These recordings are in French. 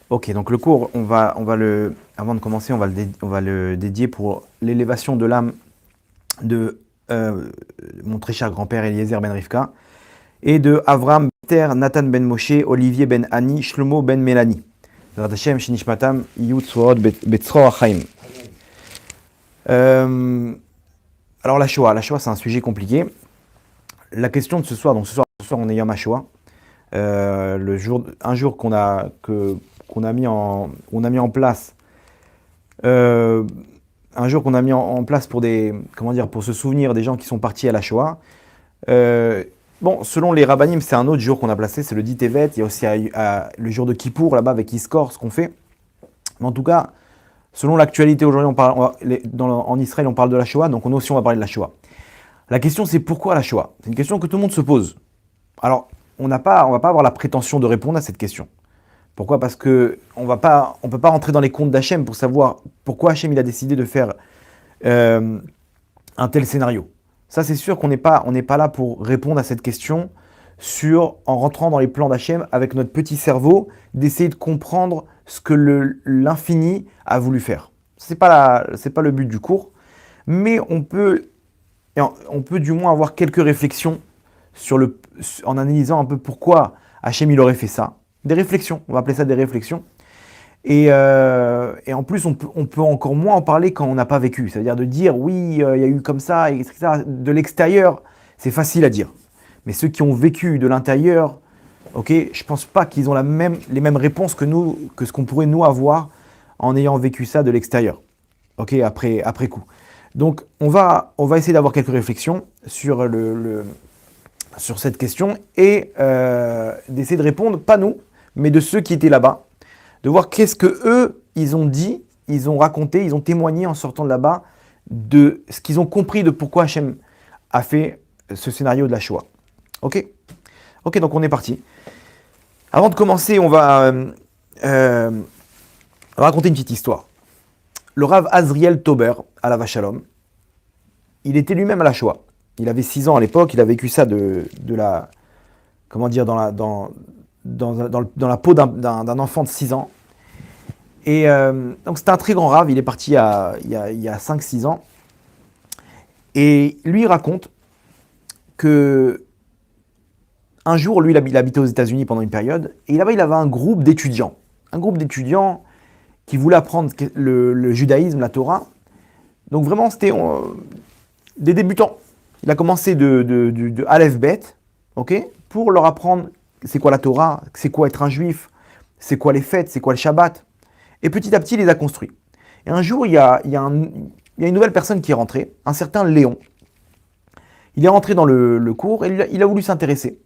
Ok, donc le cours, avant de commencer, on va le dédier pour l'élévation de l'âme de mon très cher grand-père Eliezer ben Rivka et de Avram Ter Nathan ben Moshe, Olivier ben Ani, Shlomo ben Mélanie. Bezrat Hashem, Shinishmatam, Yud Suot, Betzro Achaim. Euh, alors la Shoah c'est un sujet compliqué. La question de ce soir, donc ce soir on est Yom HaShoah, un jour qu'on a mis en place, euh, un jour qu'on a mis en place pour comment dire, pour se souvenir des gens qui sont partis à la Shoah. Euh, bon, selon les rabbinim, c'est un autre jour qu'on a placé, c'est le 10 Tevet. Il y a aussi le jour de Kippour là-bas avec Iskor, ce qu'on fait. Mais en tout cas, selon l'actualité aujourd'hui, en Israël, on parle de la Shoah, donc nous aussi on va parler de la Shoah. La question c'est pourquoi la Shoah? C'est une question que tout le monde se pose. Alors, on va pas avoir la prétention de répondre à cette question. Pourquoi? Parce que on peut pas rentrer dans les comptes d'Hachem pour savoir pourquoi Hachem il a décidé de faire euh, un tel scénario. Ça, c'est sûr on n'est pas là pour répondre à cette question en rentrant dans les plans d'Hachem avec notre petit cerveau, d'essayer de comprendre ce que l'infini a voulu faire. C'est pas le but du cours, mais on peut du moins avoir quelques réflexions en analysant un peu pourquoi Hachem il aurait fait ça. Des réflexions, on va appeler ça des réflexions. Et en plus, on peut encore moins en parler quand on n'a pas vécu. C'est-à-dire de dire, oui, il y a eu comme ça, etc. De l'extérieur, c'est facile à dire. Mais ceux qui ont vécu de l'intérieur, ok, je pense pas qu'ils ont les mêmes réponses que ce qu'on pourrait nous avoir en ayant vécu ça de l'extérieur, ok, après coup. Donc, on va essayer d'avoir quelques réflexions sur cette question et d'essayer de répondre, pas nous, mais de ceux qui étaient là-bas, de voir qu'est-ce que eux ils ont dit, ils ont raconté, ils ont témoigné en sortant de là-bas de ce qu'ils ont compris de pourquoi Hachem a fait ce scénario de la Shoah. Ok. Ok, donc on est parti. Avant de commencer, euh, on va raconter une petite histoire. Le Rav Azriel Tober, à la Vachalom, il était lui-même à la Shoah. Il avait 6 ans à l'époque, il a vécu ça de la, comment dire, dans la peau d'un enfant de 6 ans. Et donc c'était un très grand rave, il est parti il y a 5-6 ans. Et lui il raconte que un jour, lui il habitait aux États-Unis pendant une période, et là-bas il avait un groupe d'étudiants. Un groupe d'étudiants qui voulaient apprendre le judaïsme, la Torah. Donc vraiment c'était des débutants. Il a commencé de Aleph Bet, ok, pour leur apprendre c'est quoi la Torah, c'est quoi être un juif, c'est quoi les fêtes, c'est quoi le Shabbat. Et petit à petit, il les a construits. Et un jour, il y a une nouvelle personne qui est rentrée, un certain Léon. Il est rentré dans le cours et il a voulu s'intéresser.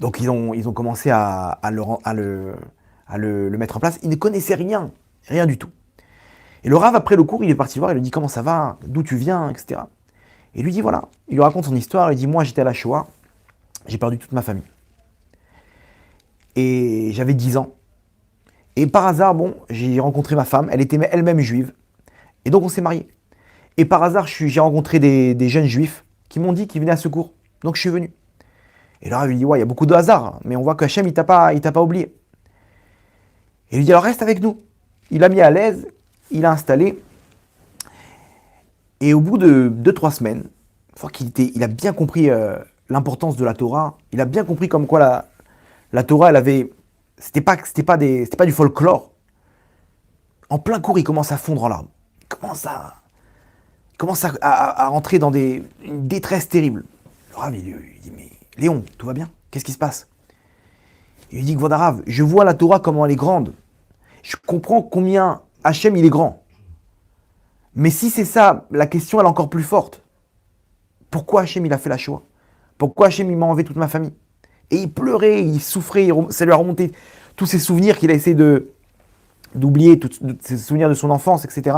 Donc ils ont commencé à le mettre en place. Il ne connaissait rien, rien du tout. Et le Rav, après le cours, il est parti voir, il lui dit comment ça va, d'où tu viens, etc. Et il lui dit voilà, il lui raconte son histoire, il dit moi j'étais à la Shoah, j'ai perdu toute ma famille. Et j'avais 10 ans. Et par hasard, bon, j'ai rencontré ma femme, elle était elle-même juive. Et donc on s'est mariés. Et par hasard, j'ai rencontré des jeunes juifs qui m'ont dit qu'ils venaient à ce cours. Donc je suis venu. Et là, il dit, ouais, il y a beaucoup de hasard, mais on voit qu'Hachem, il t'a pas oublié. Et il lui dit, alors reste avec nous. Il l'a mis à l'aise, il l'a installé. Et au bout de 2-3 semaines, il faut il a bien compris l'importance de la Torah. Il a bien compris comme quoi la Torah, elle avait... C'était pas du folklore. En plein cours, il commence à fondre en larmes. Il commence à rentrer dans une détresse terrible. Le Rav, il dit, mais Léon, tout va bien? Qu'est-ce qui se passe? Il lui dit, Rav, je vois la Torah comment elle est grande. Je comprends combien Hachem, il est grand. Mais si c'est ça, la question, elle est encore plus forte. Pourquoi Hachem, il a fait la Shoah? Pourquoi Hachem, il m'a enlevé toute ma famille? Et il pleurait, il souffrait, ça lui a remonté tous ses souvenirs qu'il a essayé d'oublier, tous ses souvenirs de son enfance, etc.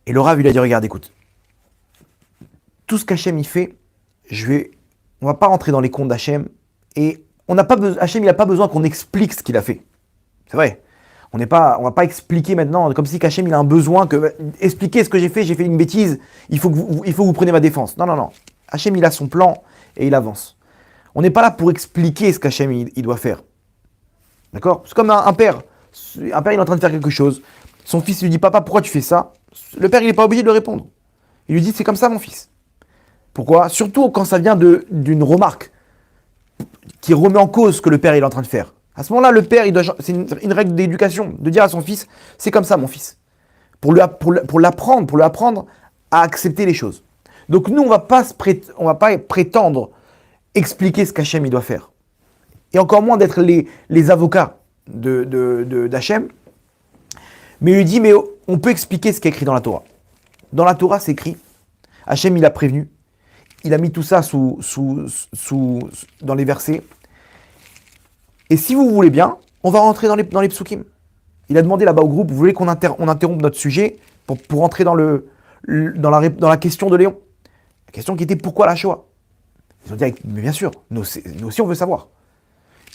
Et le Rav, il a dit, regarde, écoute, tout ce qu'Hachem il fait, on va pas rentrer dans les comptes d'Hachem, et Hachem, il n'a pas besoin qu'on explique ce qu'il a fait. C'est vrai. On va pas expliquer maintenant, comme si Hachem, il a un besoin expliquer ce que j'ai fait une bêtise, il faut que vous preniez ma défense. Non, non, non. Hachem, il a son plan, et il avance. On n'est pas là pour expliquer ce qu'Hachem il doit faire. D'accord? C'est comme un père. Un père, il est en train de faire quelque chose. Son fils lui dit, papa, pourquoi tu fais ça? Le père, il n'est pas obligé de le répondre. Il lui dit, c'est comme ça, mon fils. Pourquoi? Surtout quand ça vient d'une remarque qui remet en cause ce que le père il est en train de faire. À ce moment-là, le père, c'est une règle d'éducation, de dire à son fils, c'est comme ça, mon fils. Pour lui apprendre à accepter les choses. Donc nous, on va pas prétendre expliquer ce qu'Hachem il doit faire. Et encore moins d'être les avocats d'Hachem. Mais il lui dit, mais on peut expliquer ce qui est écrit dans la Torah. Dans la Torah, c'est écrit, Hachem il a prévenu, il a mis tout ça dans les versets. Et si vous voulez bien, on va rentrer dans les psukim. Il a demandé là-bas au groupe, vous voulez qu'on interrompe notre sujet pour rentrer dans la question de Léon. La question qui était pourquoi la Shoah? Ils ont dit, mais bien sûr, nous aussi on veut savoir.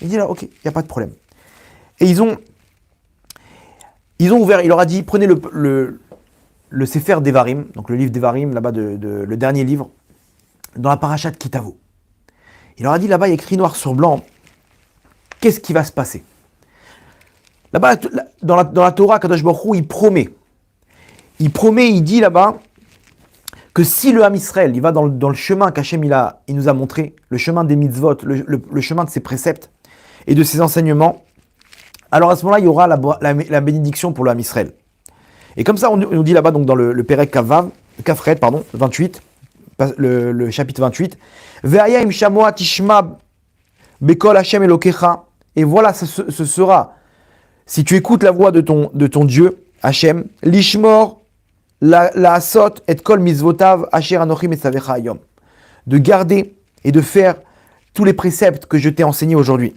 Il dit là, ok, il n'y a pas de problème. Et ils ont ouvert, il leur a dit, prenez le Sefer Devarim, donc le livre Devarim, là-bas, le dernier livre, dans la parasha de Kitavo. Il leur a dit, là-bas, il y a écrit noir sur blanc, qu'est-ce qui va se passer? Là-bas, dans la Torah, Kadosh Baruch Hu, il promet, il dit là-bas, que si le Ham Israël, il va dans le chemin qu'Hachem il nous a montré, le chemin des mitzvot, le chemin de ses préceptes et de ses enseignements, alors à ce moment-là, il y aura la bénédiction pour le Ham Israël. Et comme ça, on nous dit là-bas, donc dans le Perek Kafret, 28, le chapitre 28, Ve'aya im shamoa tishma bekol Hashem elokecha, et voilà, ce sera, si tu écoutes la voix de ton Dieu, Hachem, lishmor, la asot et kol mizvotav asher anochim etzavecha hayom, de garder et de faire tous les préceptes que je t'ai enseignés aujourd'hui.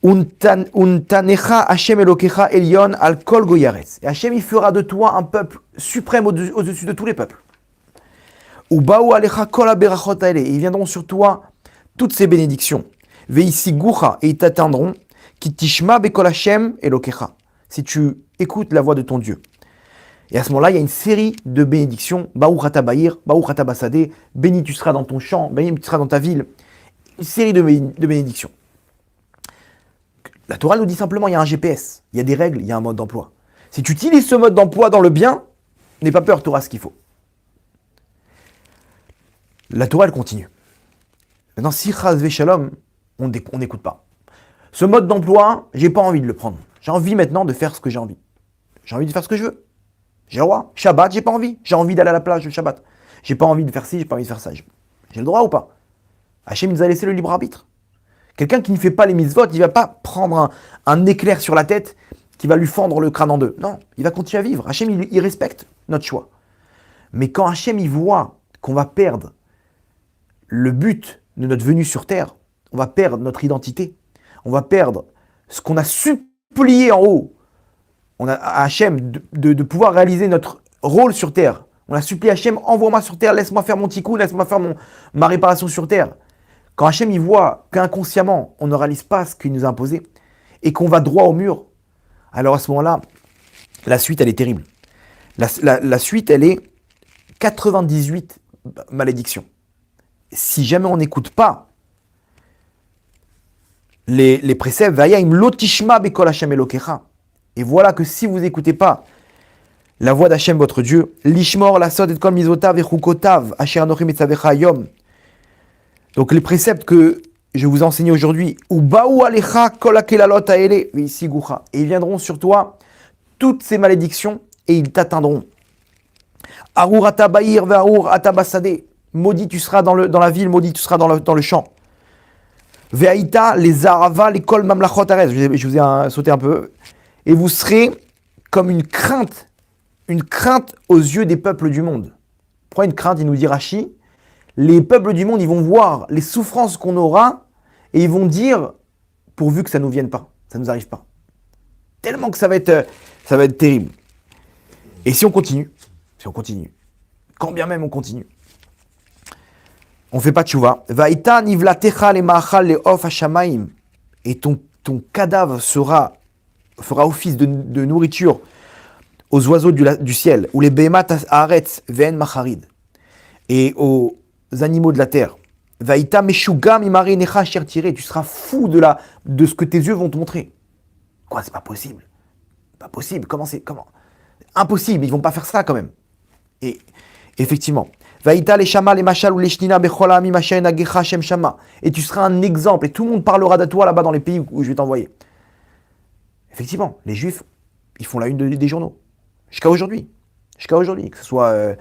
Untanecha Hashem elokecha elyon al kol goyaretz. Et Hachem, il fera de toi un peuple suprême au-dessus de tous les peuples. Ubaou alecha kol haberachot haele. Ils viendront sur toi toutes ces bénédictions. Veisigucha, et ils t'atteindront. Ki tishma bekol Hashem elokecha. Si tu écoutes la voix de ton Dieu. Et à ce moment-là, il y a une série de bénédictions. Baruch ata ba'ir, Baruch ata basade. Béni tu seras dans ton champ, béni tu seras dans ta ville. Une série de bénédictions. La Torah nous dit simplement, il y a un GPS, il y a des règles, il y a un mode d'emploi. Si tu utilises ce mode d'emploi dans le bien, n'aie pas peur, tu auras ce qu'il faut. La Torah, elle continue. Maintenant, si chas shalom, on n'écoute pas. Ce mode d'emploi, j'ai pas envie de le prendre. J'ai envie maintenant de faire ce que j'ai envie. J'ai envie de faire ce que je veux. J'ai le droit. Shabbat, j'ai pas envie. J'ai envie d'aller à la plage le Shabbat. J'ai pas envie de faire ci, j'ai pas envie de faire ça. J'ai le droit ou pas? Hachem nous a laissé le libre arbitre. Quelqu'un qui ne fait pas les mitzvot, il ne va pas prendre un éclair sur la tête qui va lui fendre le crâne en deux. Non, il va continuer à vivre. Hachem, il respecte notre choix. Mais quand Hachem, il voit qu'on va perdre le but de notre venue sur terre, on va perdre notre identité, on va perdre ce qu'on a supplié en haut, on a à Hachem de pouvoir réaliser notre rôle sur terre. On a supplié Hachem, envoie-moi sur terre, laisse-moi faire mon tikkun, laisse-moi faire ma réparation sur terre. Quand Hachem il voit qu'inconsciemment, on ne réalise pas ce qu'il nous a imposé et qu'on va droit au mur, alors à ce moment-là, la suite, elle est terrible. La suite, elle est 98 malédictions. Si jamais on n'écoute pas les préceptes, Vayim lotishma bekol Hashem elokecha. Et voilà que si vous n'écoutez pas la voix d'Hachem, votre Dieu, lishmor lasot et kol mizotav et chukotav, asher anochim etzavecha hayom. Donc les préceptes que je vous ai enseignés aujourd'hui, Ubaou alecha kol hakelalot haele veisigucha. Et ils viendront sur toi toutes ces malédictions et ils t'atteindront. Arur ata ba'ir ve'arur ata basade. Maudit tu seras dans la ville, maudit tu seras dans le champ. Ve'aïta les arava les kol mamlachot ares. Je vous ai sauté un peu. Et vous serez comme une crainte aux yeux des peuples du monde. Pourquoi une crainte? Il nous dit Rashi, les peuples du monde, ils vont voir les souffrances qu'on aura et ils vont dire, pourvu que ça ne nous vienne pas, ça ne nous arrive pas. Tellement que ça va être terrible. Et si on continue, quand bien même on continue, on ne fait pas tchouva, Vaïta nivlatecha le ma'achal le of hashamaim, et ton cadavre fera office de nourriture aux oiseaux du ciel, ou les behemat haaretz ve'en macharid, et aux animaux de la terre, Vaïta meshuga mimare necha asher tiré. Tu seras fou de ce que tes yeux vont te montrer. Quoi, c'est pas possible. Pas possible. Comment? Impossible. Ils vont pas faire ça quand même. Et effectivement. Vaïta les shama les machal ou les shnina bechola mi mashen agecha shem shama. Et tu seras un exemple. Et tout le monde parlera de toi là-bas dans les pays où je vais t'envoyer. Effectivement, les Juifs, ils font la une des journaux. Jusqu'à aujourd'hui. Que ce soit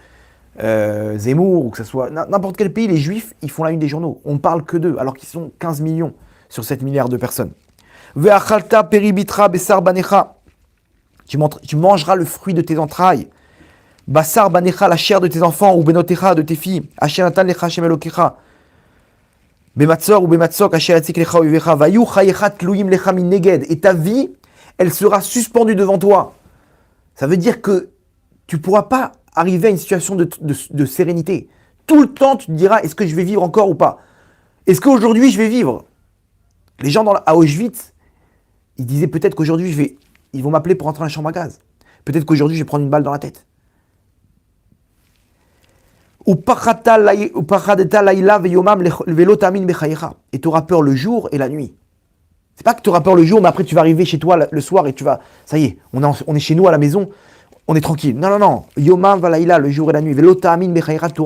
Zemmour ou que ce soit n'importe quel pays, les Juifs, ils font la une des journaux. On ne parle que d'eux, alors qu'ils sont 15 millions sur 7 milliards de personnes. Ve'achalta peribitra besar banecha. Tu mangeras le fruit de tes entrailles. Basar banecha, la chair de tes enfants, ou benotecha, de tes filles. Asher natan lecha shem elokecha. Bematzor ou bematzok, asher yatzik lecha uvecha. Vayu chayecha tluim lecha min neged. Et ta vie, elle sera suspendue devant toi. Ça veut dire que tu ne pourras pas arriver à une situation de sérénité. Tout le temps, tu te diras, est-ce que je vais vivre encore ou pas? Est-ce qu'aujourd'hui, je vais vivre? Les gens à Auschwitz, ils disaient peut-être qu'aujourd'hui, ils vont m'appeler pour entrer dans la chambre à gaz. Peut-être qu'aujourd'hui, je vais prendre une balle dans la tête. Et tu auras peur le jour et la nuit. C'est pas que tu auras peur le jour, mais après tu vas arriver chez toi le soir et tu vas... Ça y est, on est chez nous à la maison, on est tranquille. Non. Yomam valaïla, le jour et la nuit. Velotamin bechaïra, tu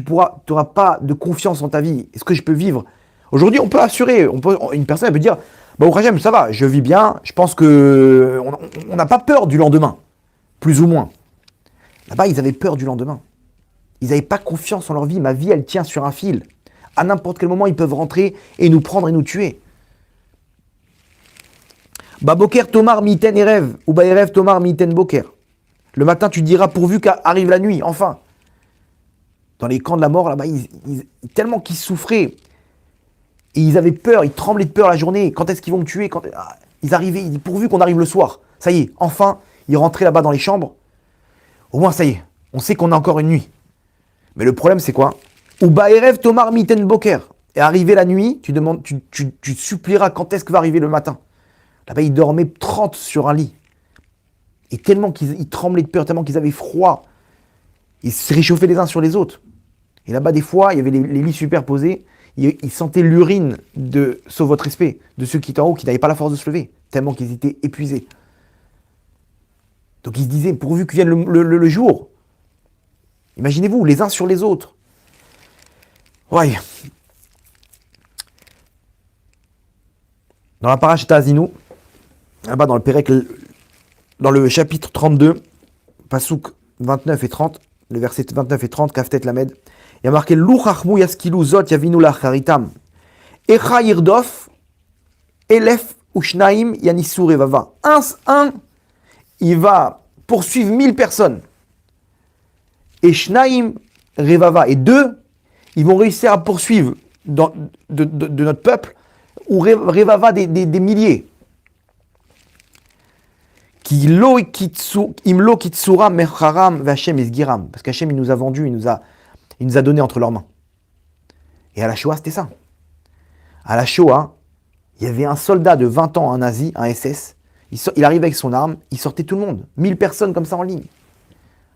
n'auras pas de confiance en ta vie. Est-ce que je peux vivre? Aujourd'hui, on peut assurer, une personne elle peut dire, bah, au Rachem, ça va, je vis bien, je pense que on n'a pas peur du lendemain, plus ou moins. Là-bas, ils avaient peur du lendemain. Ils n'avaient pas confiance en leur vie. Ma vie, elle tient sur un fil. À n'importe quel moment, ils peuvent rentrer et nous prendre et nous tuer. Baboker tomar miten erev, ou baerev tomar miten boker. Le matin, tu diras pourvu qu'arrive la nuit, enfin. Dans les camps de la mort, là-bas, tellement qu'ils souffraient, et ils avaient peur, ils tremblaient de peur la journée. Quand est-ce qu'ils vont me tuer? Ils arrivaient, ils disaient pourvu qu'on arrive le soir. Ça y est, enfin, ils rentraient là-bas dans les chambres. Au moins, ça y est, on sait qu'on a encore une nuit. Mais le problème, c'est quoi? Ou baerev tomar miten boker. Et arrivé la nuit, tu supplieras quand est-ce que va arriver le matin. Là-bas, ils dormaient 30 sur un lit. Et tellement qu'ils tremblaient de peur, tellement qu'ils avaient froid, ils se réchauffaient les uns sur les autres. Et là-bas, des fois, il y avait les lits superposés, ils sentaient l'urine sauf votre respect, de ceux qui étaient en haut, qui n'avaient pas la force de se lever, tellement qu'ils étaient épuisés. Donc ils se disaient, pourvu que vienne le jour, imaginez-vous, les uns sur les autres. Ouais. Dans la parashata Azinu, là-bas dans le Pérec, dans le chapitre 32, Pasouk 29 et 30, le verset 29 et 30, Kaftet Lamed, il y a marqué Louchachmou yaskilu zot yavinu lacharitam. Echa yirdof, elef ushnaim yanisur evava. Un, il va poursuivre 1000 personnes. Et shnaim revava. Et 2, ils vont réussir à poursuivre de notre peuple, ou revava des milliers. Imlo kitsura mecharam v'Hashem esgiram. Parce qu'Hashem, il nous a vendus, il nous a donné entre leurs mains. Et à la Shoah, c'était ça. À la Shoah, il y avait un soldat de 20 ans, un nazi, un SS. Il arrivait avec son arme, il sortait tout le monde. 1000 personnes comme ça en ligne.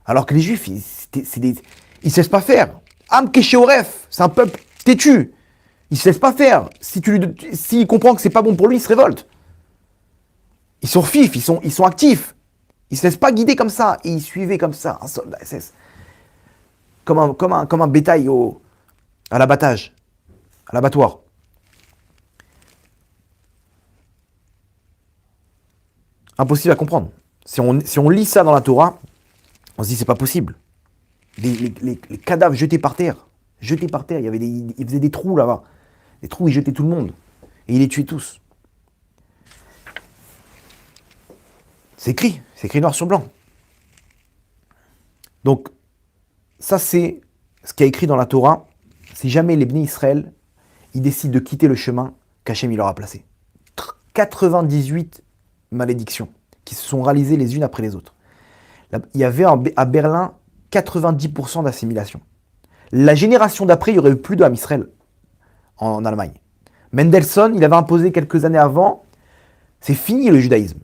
Alors que les Juifs, ils ne se laissent pas faire. Am Kesheoref, c'est un peuple têtu. Il ne se laisse pas faire. S'il comprend que c'est pas bon pour lui, il se révolte. Ils sont fifs, ils sont actifs. Ils ne se laissent pas guider comme ça. Et ils suivaient comme ça un soldat SS. Comme un bétail à l'abattage, à l'abattoir. Impossible à comprendre. Si on lit ça dans la Torah, on se dit c'est pas possible. Les cadavres jetés par terre, il faisait des trous là-bas. Des trous, il jetait tout le monde. Et il les tuait tous. C'est écrit noir sur blanc. Donc, ça c'est ce qui est écrit dans la Torah. Si jamais les Bnei Israël, ils décident de quitter le chemin qu'Hachem il leur a placé. 98 malédictions qui se sont réalisées les unes après les autres. Il y avait à Berlin 90% d'assimilation. La génération d'après, il n'y aurait eu plus de Ham Israël en Allemagne. Mendelssohn, il avait imposé quelques années avant, c'est fini le judaïsme.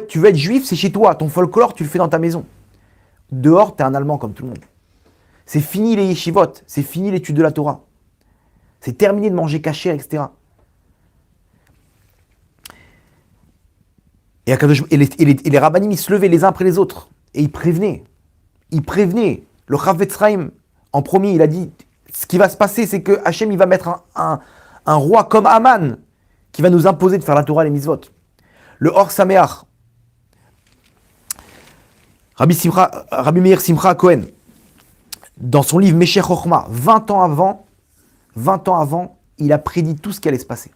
Tu veux être juif, c'est chez toi. Ton folklore, tu le fais dans ta maison. Dehors, t'es un Allemand comme tout le monde. C'est fini les yeshivot, c'est fini l'étude de la Torah. C'est terminé de manger cachère, etc. Et les rabbinim, ils se levaient les uns après les autres. Et ils prévenaient. Le Chavetz Chaim, en premier, il a dit, ce qui va se passer, c'est que Hachem, il va mettre un roi comme Haman, qui va nous imposer de faire la Torah et les mitzvot. Le Or Sameach, Rabbi Meir Simcha Cohen, dans son livre Meshech Chochma, 20 ans avant, il a prédit tout ce qui allait se passer.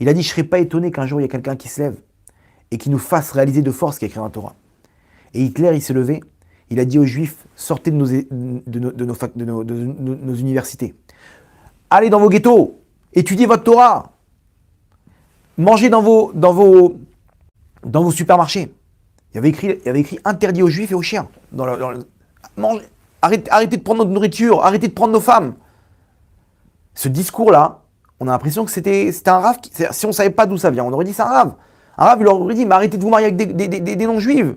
Il a dit, je ne serais pas étonné qu'un jour, il y ait quelqu'un qui se lève et qui nous fasse réaliser de force ce qui est écrit dans la Torah. Et Hitler, il s'est levé, il a dit aux Juifs, sortez de nos universités. Allez dans vos ghettos, étudiez votre Torah. Mangez dans vos supermarchés. Il y avait écrit interdit aux Juifs et aux chiens. Arrêtez de prendre notre nourriture, arrêtez de prendre nos femmes. Ce discours-là, on a l'impression que c'était un rave. Si on ne savait pas d'où ça vient, on aurait dit c'est un rave. Un rave, il aurait dit, mais arrêtez de vous marier avec des non-juifs.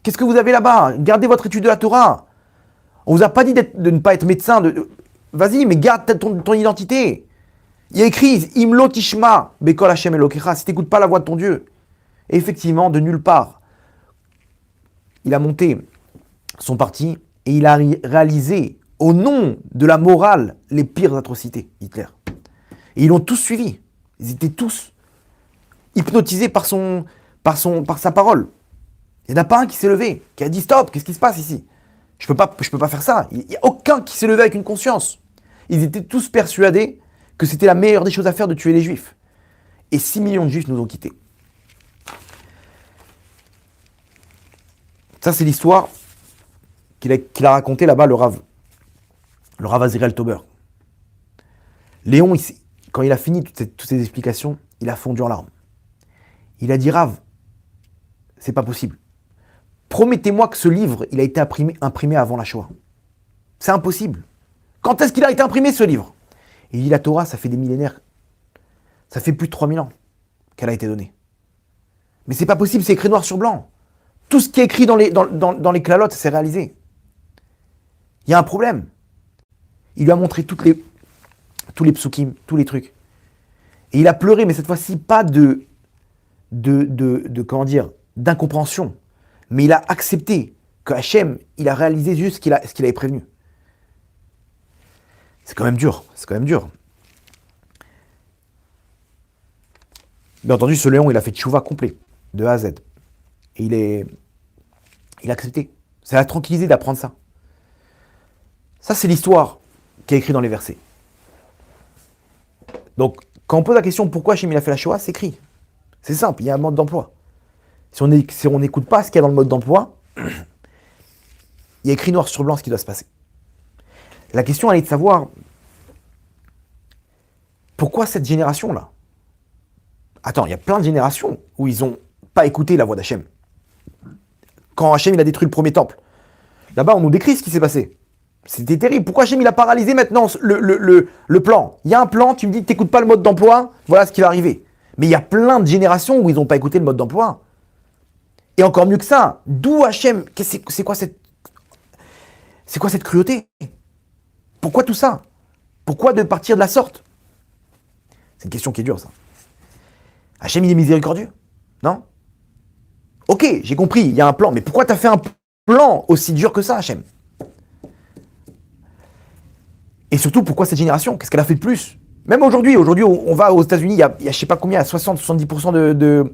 Qu'est-ce que vous avez là-bas? Gardez votre étude de la Torah. On vous a pas dit de ne pas être médecin. Vas-y, mais garde ton identité. Il y a écrit Imlo Tishma Bekol Hashem Elokecha, si tu n'écoutes pas la voix de ton Dieu. Et effectivement, de nulle part, il a monté son parti et il a réalisé, au nom de la morale, les pires atrocités, Hitler. Et ils l'ont tous suivi. Ils étaient tous hypnotisés par sa parole. Il n'y en a pas un qui s'est levé, qui a dit stop, qu'est-ce qui se passe ici? Je peux pas faire ça. Il n'y a aucun qui s'est levé avec une conscience. Ils étaient tous persuadés que c'était la meilleure des choses à faire de tuer les Juifs. Et 6 millions de Juifs nous ont quittés. Ça, c'est l'histoire qu'il a racontée là-bas, le Rav Azriel Tauber. Léon, quand il a fini toutes ces explications, il a fondu en larmes. Il a dit, Rav, c'est pas possible. Promettez-moi que ce livre, il a été imprimé avant la Shoah. C'est impossible. Quand est-ce qu'il a été imprimé, ce livre? Il dit, la Torah, ça fait des millénaires. Ça fait plus de 3000 ans qu'elle a été donnée. Mais c'est pas possible, c'est écrit noir sur blanc. Tout ce qui est écrit dans les clalotes, c'est réalisé. Il y a un problème. Il lui a montré tous les psukim, tous les trucs. Et il a pleuré, mais cette fois-ci, pas d'incompréhension. Mais il a accepté que Hachem, il a réalisé juste ce qu'il avait prévenu. C'est quand même dur. Bien entendu, ce Léon, il a fait tchouva complet, de A à Z. Et il a accepté. Ça l'a tranquillisé d'apprendre ça. Ça, c'est l'histoire qui est écrite dans les versets. Donc, quand on pose la question pourquoi Hachem il a fait la Shoah, c'est écrit. C'est simple, il y a un mode d'emploi. Si on n'écoute pas ce qu'il y a dans le mode d'emploi, il y a écrit noir sur blanc ce qui doit se passer. La question, elle est de savoir pourquoi cette génération-là? Attends, il y a plein de générations où ils n'ont pas écouté la voix d'Hachem. Quand Hachem il a détruit le premier temple, là-bas on nous décrit ce qui s'est passé. C'était terrible. Pourquoi Hachem il a paralysé maintenant le plan? Il y a un plan, tu me dis que tu n'écoutes pas le mode d'emploi, voilà ce qui va arriver. Mais il y a plein de générations où ils n'ont pas écouté le mode d'emploi. Et encore mieux que ça, d'où Hachem? C'est quoi cette cruauté? Pourquoi tout ça? Pourquoi de partir de la sorte? C'est une question qui est dure, ça. Hachem, il est miséricordieux? Non? Ok, j'ai compris, il y a un plan. Mais pourquoi tu as fait un plan aussi dur que ça, Hachem? Et surtout, pourquoi cette génération? Qu'est-ce qu'elle a fait de plus? Même aujourd'hui, on va aux États-Unis, il y a je sais pas combien, il y a 60-70%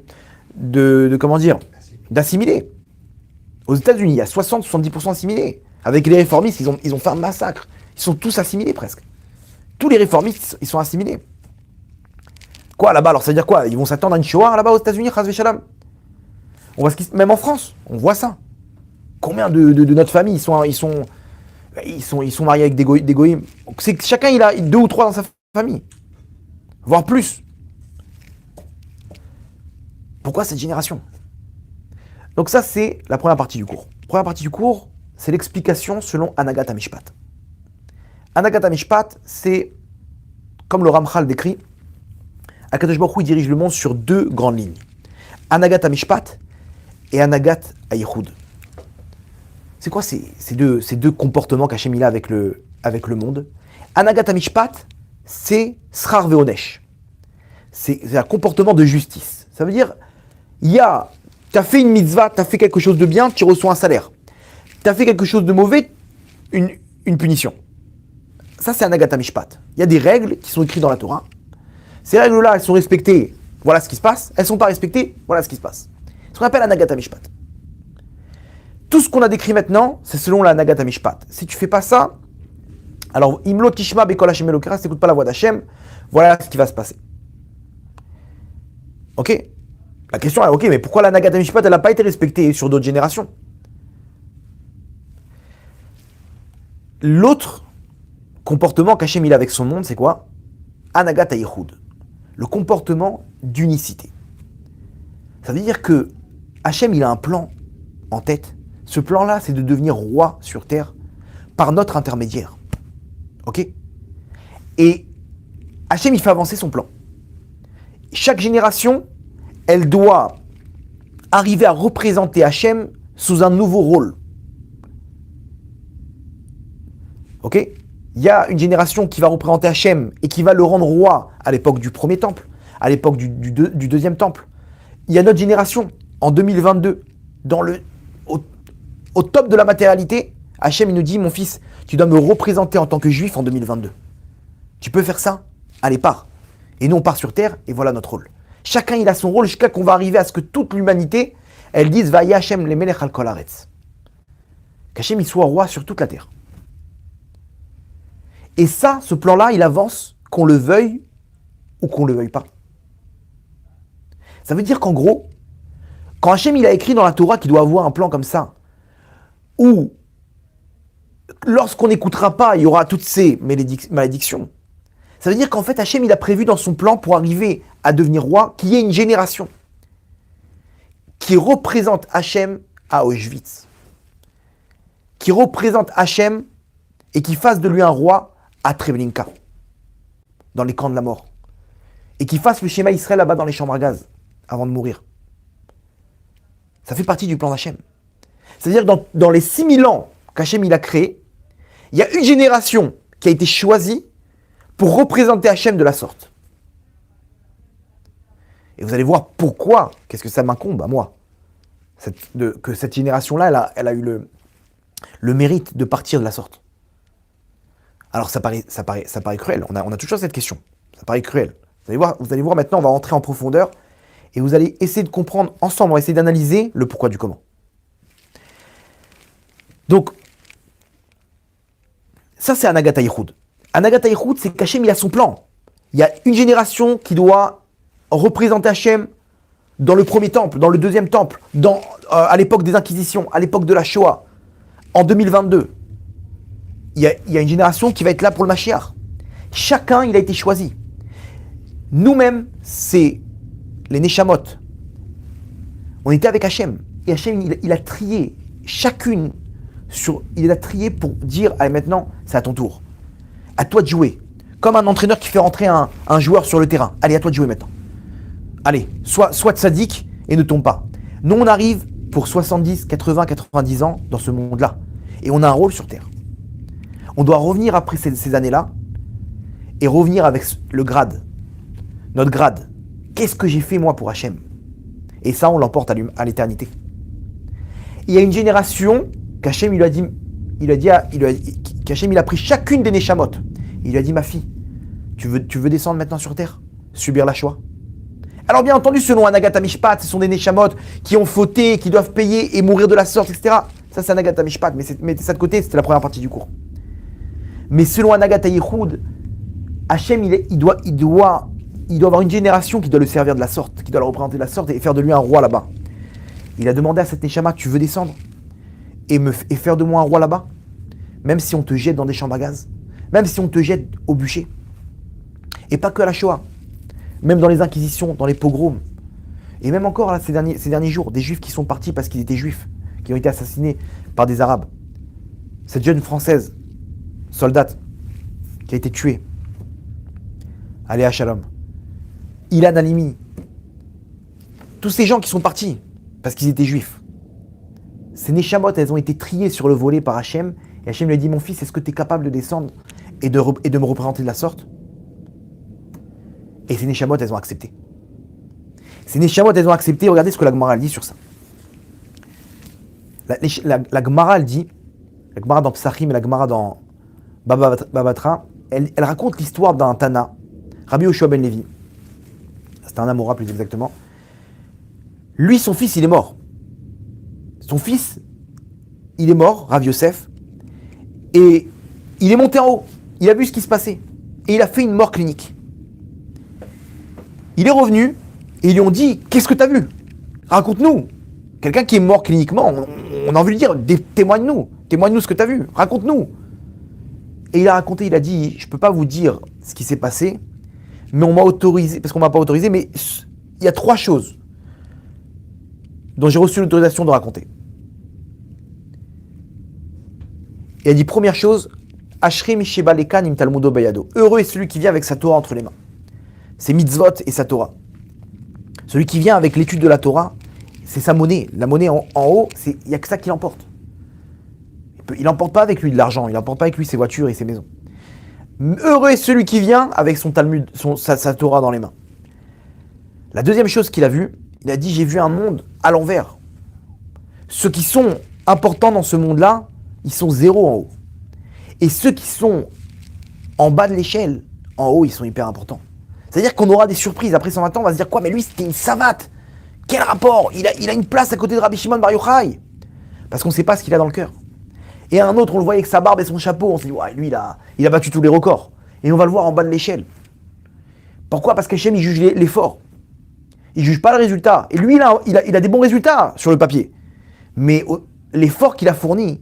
d'assimilés. Aux États-Unis, il y a 60-70% assimilés. Avec les réformistes, ils ont fait un massacre. Ils sont tous assimilés presque. Tous les réformistes, ils sont assimilés. Quoi là-bas? Alors ça veut dire quoi? Ils vont s'attendre à une Shoah là-bas aux États-Unis, chas v'shalom. Même en France, on voit ça. Combien de notre famille, ils sont mariés avec des goïms. C'est que chacun, il a 2 ou 3 dans sa famille. Voire plus. Pourquoi cette génération? Donc ça, c'est la première partie du cours. La première partie du cours, c'est l'explication selon Anagat HaMishpat. Anagat HaMishpat, c'est, comme le Ramchal décrit, Akadosh Baruch Hu dirige le monde sur 2 grandes lignes. Anagat HaMishpat et Anagat HaYichud. C'est quoi ces deux comportements qu'Hachem il a avec le monde? Anagat HaMishpat, c'est Srar Veonesh. C'est un comportement de justice. Ça veut dire, tu as fait une mitzvah, tu as fait quelque chose de bien, tu reçois un salaire. Tu as fait quelque chose de mauvais, une punition. Ça, c'est un Agatha Mishpat. Il y a des règles qui sont écrites dans la Torah. Ces règles-là, elles sont respectées, voilà ce qui se passe. Elles ne sont pas respectées, voilà ce qui se passe. C'est ce qu'on appelle un Agatha Mishpat. Tout ce qu'on a décrit maintenant, c'est selon la Agatha Mishpat. Si tu ne fais pas ça, alors, Imlo Tishma Bekol Hashem Elokera, si tu n'écoutes pas la voix d'Hachem, voilà ce qui va se passer. Ok? La question est, ok, mais pourquoi la Agatha Mishpat, elle n'a pas été respectée sur d'autres générations? L'autre comportement qu'Hachem il a avec son monde, c'est quoi? Anagat Hayichud, le comportement d'unicité. Ça veut dire que Hachem il a un plan en tête. Ce plan-là, c'est de devenir roi sur terre par notre intermédiaire. Ok? Et Hachem il fait avancer son plan. Chaque génération, elle doit arriver à représenter Hachem sous un nouveau rôle. Ok? Il y a une génération qui va représenter Hachem et qui va le rendre roi à l'époque du premier temple, à l'époque du deuxième temple. Il y a notre génération, en 2022, au top de la matérialité, Hachem il nous dit, mon fils, tu dois me représenter en tant que juif en 2022. Tu peux faire ça? Allez, pars. Et nous, on part sur terre, et voilà notre rôle. Chacun, il a son rôle, jusqu'à qu'on va arriver à ce que toute l'humanité, elle dise, Vaïe Hachem le melech al kol haaretz. Qu'Hachem, il soit roi sur toute la terre. Et ça, ce plan-là, il avance, qu'on le veuille ou qu'on ne le veuille pas. Ça veut dire qu'en gros, quand Hachem, il a écrit dans la Torah qu'il doit avoir un plan comme ça, où, lorsqu'on n'écoutera pas, il y aura toutes ces malédictions, ça veut dire qu'en fait, Hachem, il a prévu dans son plan pour arriver à devenir roi, qu'il y ait une génération qui représente Hachem à Auschwitz, qui représente Hachem et qui fasse de lui un roi à Treblinka, dans les camps de la mort, et qui fasse le schéma Israël là-bas dans les chambres à gaz, avant de mourir. Ça fait partie du plan d'Hachem. C'est-à-dire que dans les 6000 ans qu'Hachem il a créé, il y a une génération qui a été choisie pour représenter Hachem de la sorte. Et vous allez voir pourquoi, qu'est-ce que ça m'incombe à moi, que cette génération-là, elle a eu le mérite de partir de la sorte. Alors ça paraît cruel, on a toujours cette question, ça paraît cruel. Vous allez voir maintenant, on va rentrer en profondeur, et vous allez essayer de comprendre ensemble, on va essayer d'analyser le pourquoi du comment. Donc, ça c'est Anagat Hayichud. Anagat Hayichud, c'est qu'Hachem il a son plan. Il y a une génération qui doit représenter Hachem dans le premier temple, dans le deuxième temple, à l'époque des Inquisitions, à l'époque de la Shoah, en 2022. Il y a une génération qui va être là pour le Mashiach. Chacun, il a été choisi. Nous-mêmes, c'est les Neshamot. On était avec Hachem. Et Hachem, il a trié chacune. Il a trié pour dire, allez maintenant, c'est à ton tour. À toi de jouer. Comme un entraîneur qui fait rentrer un joueur sur le terrain. Allez, à toi de jouer maintenant. Allez, sois tzaddik et ne tombe pas. Nous, on arrive pour 70, 80, 90 ans dans ce monde-là. Et on a un rôle sur Terre. On doit revenir après ces années-là et revenir avec le grade. Notre grade. Qu'est-ce que j'ai fait moi pour Hachem? Et ça, on l'emporte à l'éternité. Il y a une génération qu'Hachem qu'Hachem il a pris chacune des Neshamot. Il lui a dit, ma fille, tu veux descendre maintenant sur terre? Subir la Shoah? Alors bien entendu, selon Anagat Mishpat, ce sont des Neshamot qui ont fauté, qui doivent payer et mourir de la sorte, etc. Ça c'est Anagat Mishpat, mais mettez ça de côté, c'était la première partie du cours. Mais selon Anagat Hayichud, Hachem, il doit avoir une génération qui doit le servir de la sorte, qui doit le représenter de la sorte et faire de lui un roi là-bas. Il a demandé à cette Neshama, tu veux descendre et faire de moi un roi là-bas? Même si on te jette dans des chambres à gaz, même si on te jette au bûcher. Et pas que à la Shoah, même dans les inquisitions, dans les pogroms. Et même encore là, ces derniers jours, des juifs qui sont partis parce qu'ils étaient juifs, qui ont été assassinés par des arabes. Cette jeune française, soldate, qui a été tuée. Aléa Shalom. Ilan Halimi. Tous ces gens qui sont partis parce qu'ils étaient juifs. Ces Neshamot, elles ont été triées sur le volet par Hachem. Et Hachem lui a dit, mon fils, est-ce que tu es capable de descendre et de me représenter de la sorte? Et ces Neshamot, elles ont accepté. Ces Neshamot, elles ont accepté. Regardez ce que la Gemara dit sur ça. La Gemara, elle dit, la Gemara dans Psachim et la Gemara dans Baba Batra, elle raconte l'histoire d'un Tana, Rabbi Yoshua ben Levi. C'était un Amora plus exactement. Lui, son fils, il est mort. Son fils, il est mort, Rav Yosef, et il est monté en haut. Il a vu ce qui se passait. Et il a fait une mort clinique. Il est revenu, et ils lui ont dit, qu'est-ce que tu as vu? Raconte-nous. Quelqu'un qui est mort cliniquement, on a envie de lui dire, témoigne-nous ce que tu as vu, raconte-nous. Et il a raconté, il a dit, je ne peux pas vous dire ce qui s'est passé, mais on m'a autorisé, parce qu'on ne m'a pas autorisé, mais il y a 3 choses dont j'ai reçu l'autorisation de raconter. Il a dit, première chose, Ashri Misheba Lekan Im Talmudo Bayado. Heureux est celui qui vient avec sa Torah entre les mains. C'est mitzvot et sa Torah. Celui qui vient avec l'étude de la Torah, c'est sa monnaie. La monnaie en haut, il n'y a que ça qui l'emporte. Il n'emporte pas avec lui de l'argent, il n'emporte pas avec lui ses voitures et ses maisons. Heureux est celui qui vient avec son Talmud, sa Torah dans les mains. La deuxième chose qu'il a vue, il a dit, j'ai vu un monde à l'envers. Ceux qui sont importants dans ce monde-là, ils sont 0 en haut. Et ceux qui sont en bas de l'échelle, en haut, ils sont hyper importants. C'est-à-dire qu'on aura des surprises. Après 120 ans, on va se dire quoi? Mais lui, c'était une savate. Quel rapport? Il a une place à côté de Rabbi Shimon Bar Yochai. Parce qu'on ne sait pas ce qu'il a dans le cœur. Et un autre, on le voit avec sa barbe et son chapeau. On se dit, ouais, lui, il a battu tous les records. Et on va le voir en bas de l'échelle. Pourquoi? Parce qu'Hachem, il juge l'effort. Il ne juge pas le résultat. Et lui, il a des bons résultats sur le papier. Mais l'effort qu'il a fourni,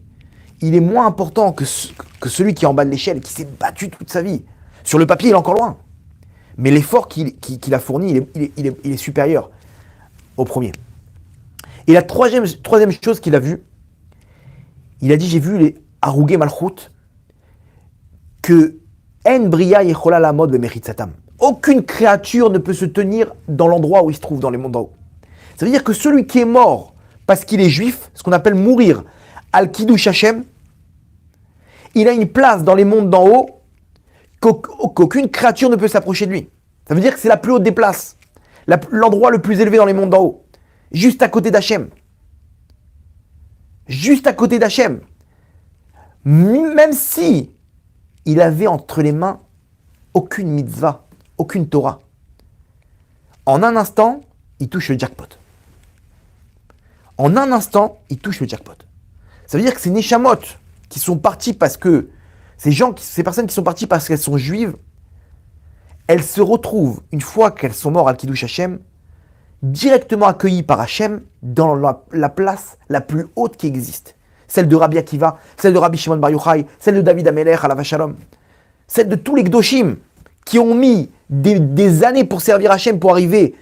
il est moins important que celui qui est en bas de l'échelle, qui s'est battu toute sa vie. Sur le papier, il est encore loin. Mais l'effort qu'il a fourni, il est supérieur au premier. Et la troisième chose qu'il a vue, il a dit, j'ai vu les Harugé Malchut, que En Bria Yechola Lamod Bemeritzatam. Aucune créature ne peut se tenir dans l'endroit où il se trouve, dans les mondes d'en haut. Ça veut dire que celui qui est mort parce qu'il est juif, ce qu'on appelle mourir, Al-Kiddush Hashem, il a une place dans les mondes d'en haut qu'aucune créature ne peut s'approcher de lui. Ça veut dire que c'est la plus haute des places, l'endroit le plus élevé dans les mondes d'en haut, juste à côté d'Hachem. Juste à côté d'Hachem. Même si il avait entre les mains aucune mitzvah, aucune Torah. En un instant, il touche le jackpot. En un instant, il touche le jackpot. Ça veut dire que ces Neshamot qui sont partis parce que ces personnes qui sont parties parce qu'elles sont juives, elles se retrouvent, une fois qu'elles sont mortes à Kiddush Hashem, directement accueillies par Hashem dans la place la plus haute qui existe. Celle de Rabbi Akiva, celle de Rabbi Shimon Bar Yochai, celle de David Amelech, alav Shalom, celle de tous les Gdoshim qui ont mis des années pour servir Hashem, pour arriver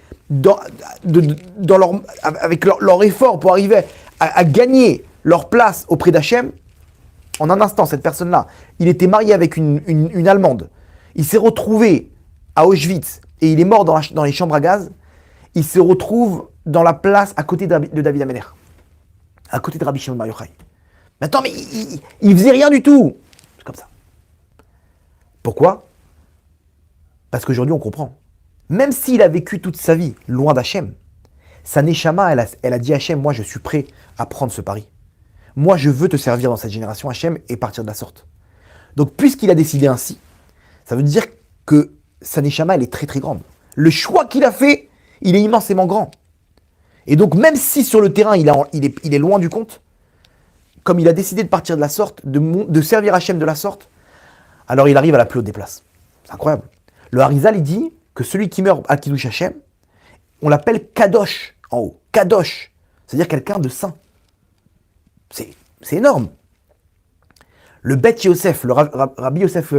avec leur effort, pour arriver à gagner leur place auprès d'Hachem. En un instant, cette personne-là, il était marié avec une Allemande. Il s'est retrouvé à Auschwitz et il est mort dans les chambres à gaz. Il se retrouve dans la place à côté de David Amelech, à côté de Rabbi Shimon Bar Yochai. Mais attends, mais il faisait rien du tout. C'est comme ça. Pourquoi? Parce qu'aujourd'hui, on comprend. Même s'il a vécu toute sa vie loin d'Hachem, sa Neshama, elle a dit à Hachem, moi, je suis prêt à prendre ce pari. Moi, je veux te servir dans cette génération, Hachem, et partir de la sorte. Donc, puisqu'il a décidé ainsi, ça veut dire que sa Neshama, elle est très, très grande. Le choix qu'il a fait, il est immensément grand. Et donc, même si sur le terrain, il est loin du compte, comme il a décidé de partir de la sorte, de servir Hachem de la sorte, alors il arrive à la plus haute des places. C'est incroyable. Le Harizal, il dit que celui qui meurt à Kiddush Hashem, on l'appelle Kadosh en haut. Kadosh, c'est-à-dire quelqu'un de saint. C'est énorme. Le Bet Yosef, le Rabbi Yosef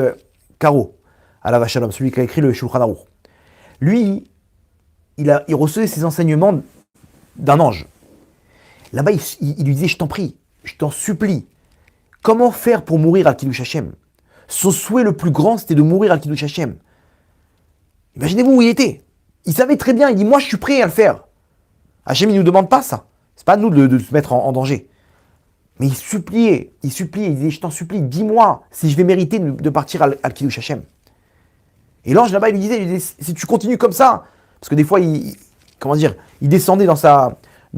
Karo, alav Shalom, celui qui a écrit le Shulchan Aruch, lui, il recevait ses enseignements d'un ange. Là-bas, il lui disait, je t'en prie, je t'en supplie, comment faire pour mourir à Kiddush Hashem? Son souhait le plus grand, c'était de mourir à Kiddush Hashem. Imaginez-vous où il était. Il savait très bien, il dit, moi je suis prêt à le faire. Hashem, il ne nous demande pas ça. C'est pas à nous de se mettre en danger. Mais il suppliait, il disait, je t'en supplie, dis-moi si je vais mériter de partir à Kiddush Hashem. Et l'ange là-bas, il lui disait, si tu continues comme ça, parce que des fois, il descendait dans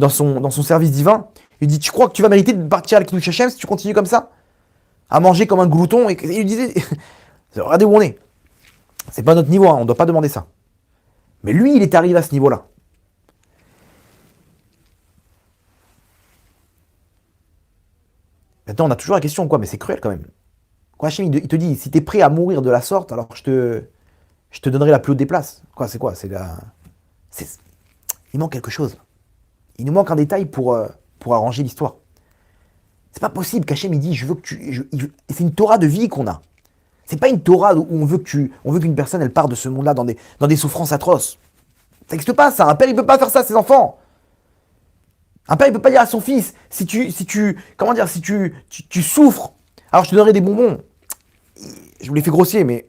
son service divin, il dit, tu crois que tu vas mériter de partir à Kiddush Hashem si tu continues comme ça, à manger comme un glouton, et il lui disait, regardez où on est. C'est pas notre niveau, hein, on ne doit pas demander ça. Mais lui, il est arrivé à ce niveau-là. Maintenant, on a toujours la question, quoi, mais c'est cruel quand même. Quoi, Hachem, il te dit, si tu es prêt à mourir de la sorte, alors je te donnerai la plus haute des places. Quoi, c'est quoi? Il manque quelque chose. Il nous manque un détail pour arranger l'histoire. C'est pas possible qu'Hachem, il dit, c'est une Torah de vie qu'on a. C'est pas une Torah où on veut qu'une personne, elle part de ce monde-là dans des souffrances atroces. Ça n'existe pas, ça. Un père, il peut pas faire ça à ses enfants. Un père, il peut pas dire à son fils, si tu souffres, alors je te donnerai des bonbons. Je vous l'ai fait grossier, mais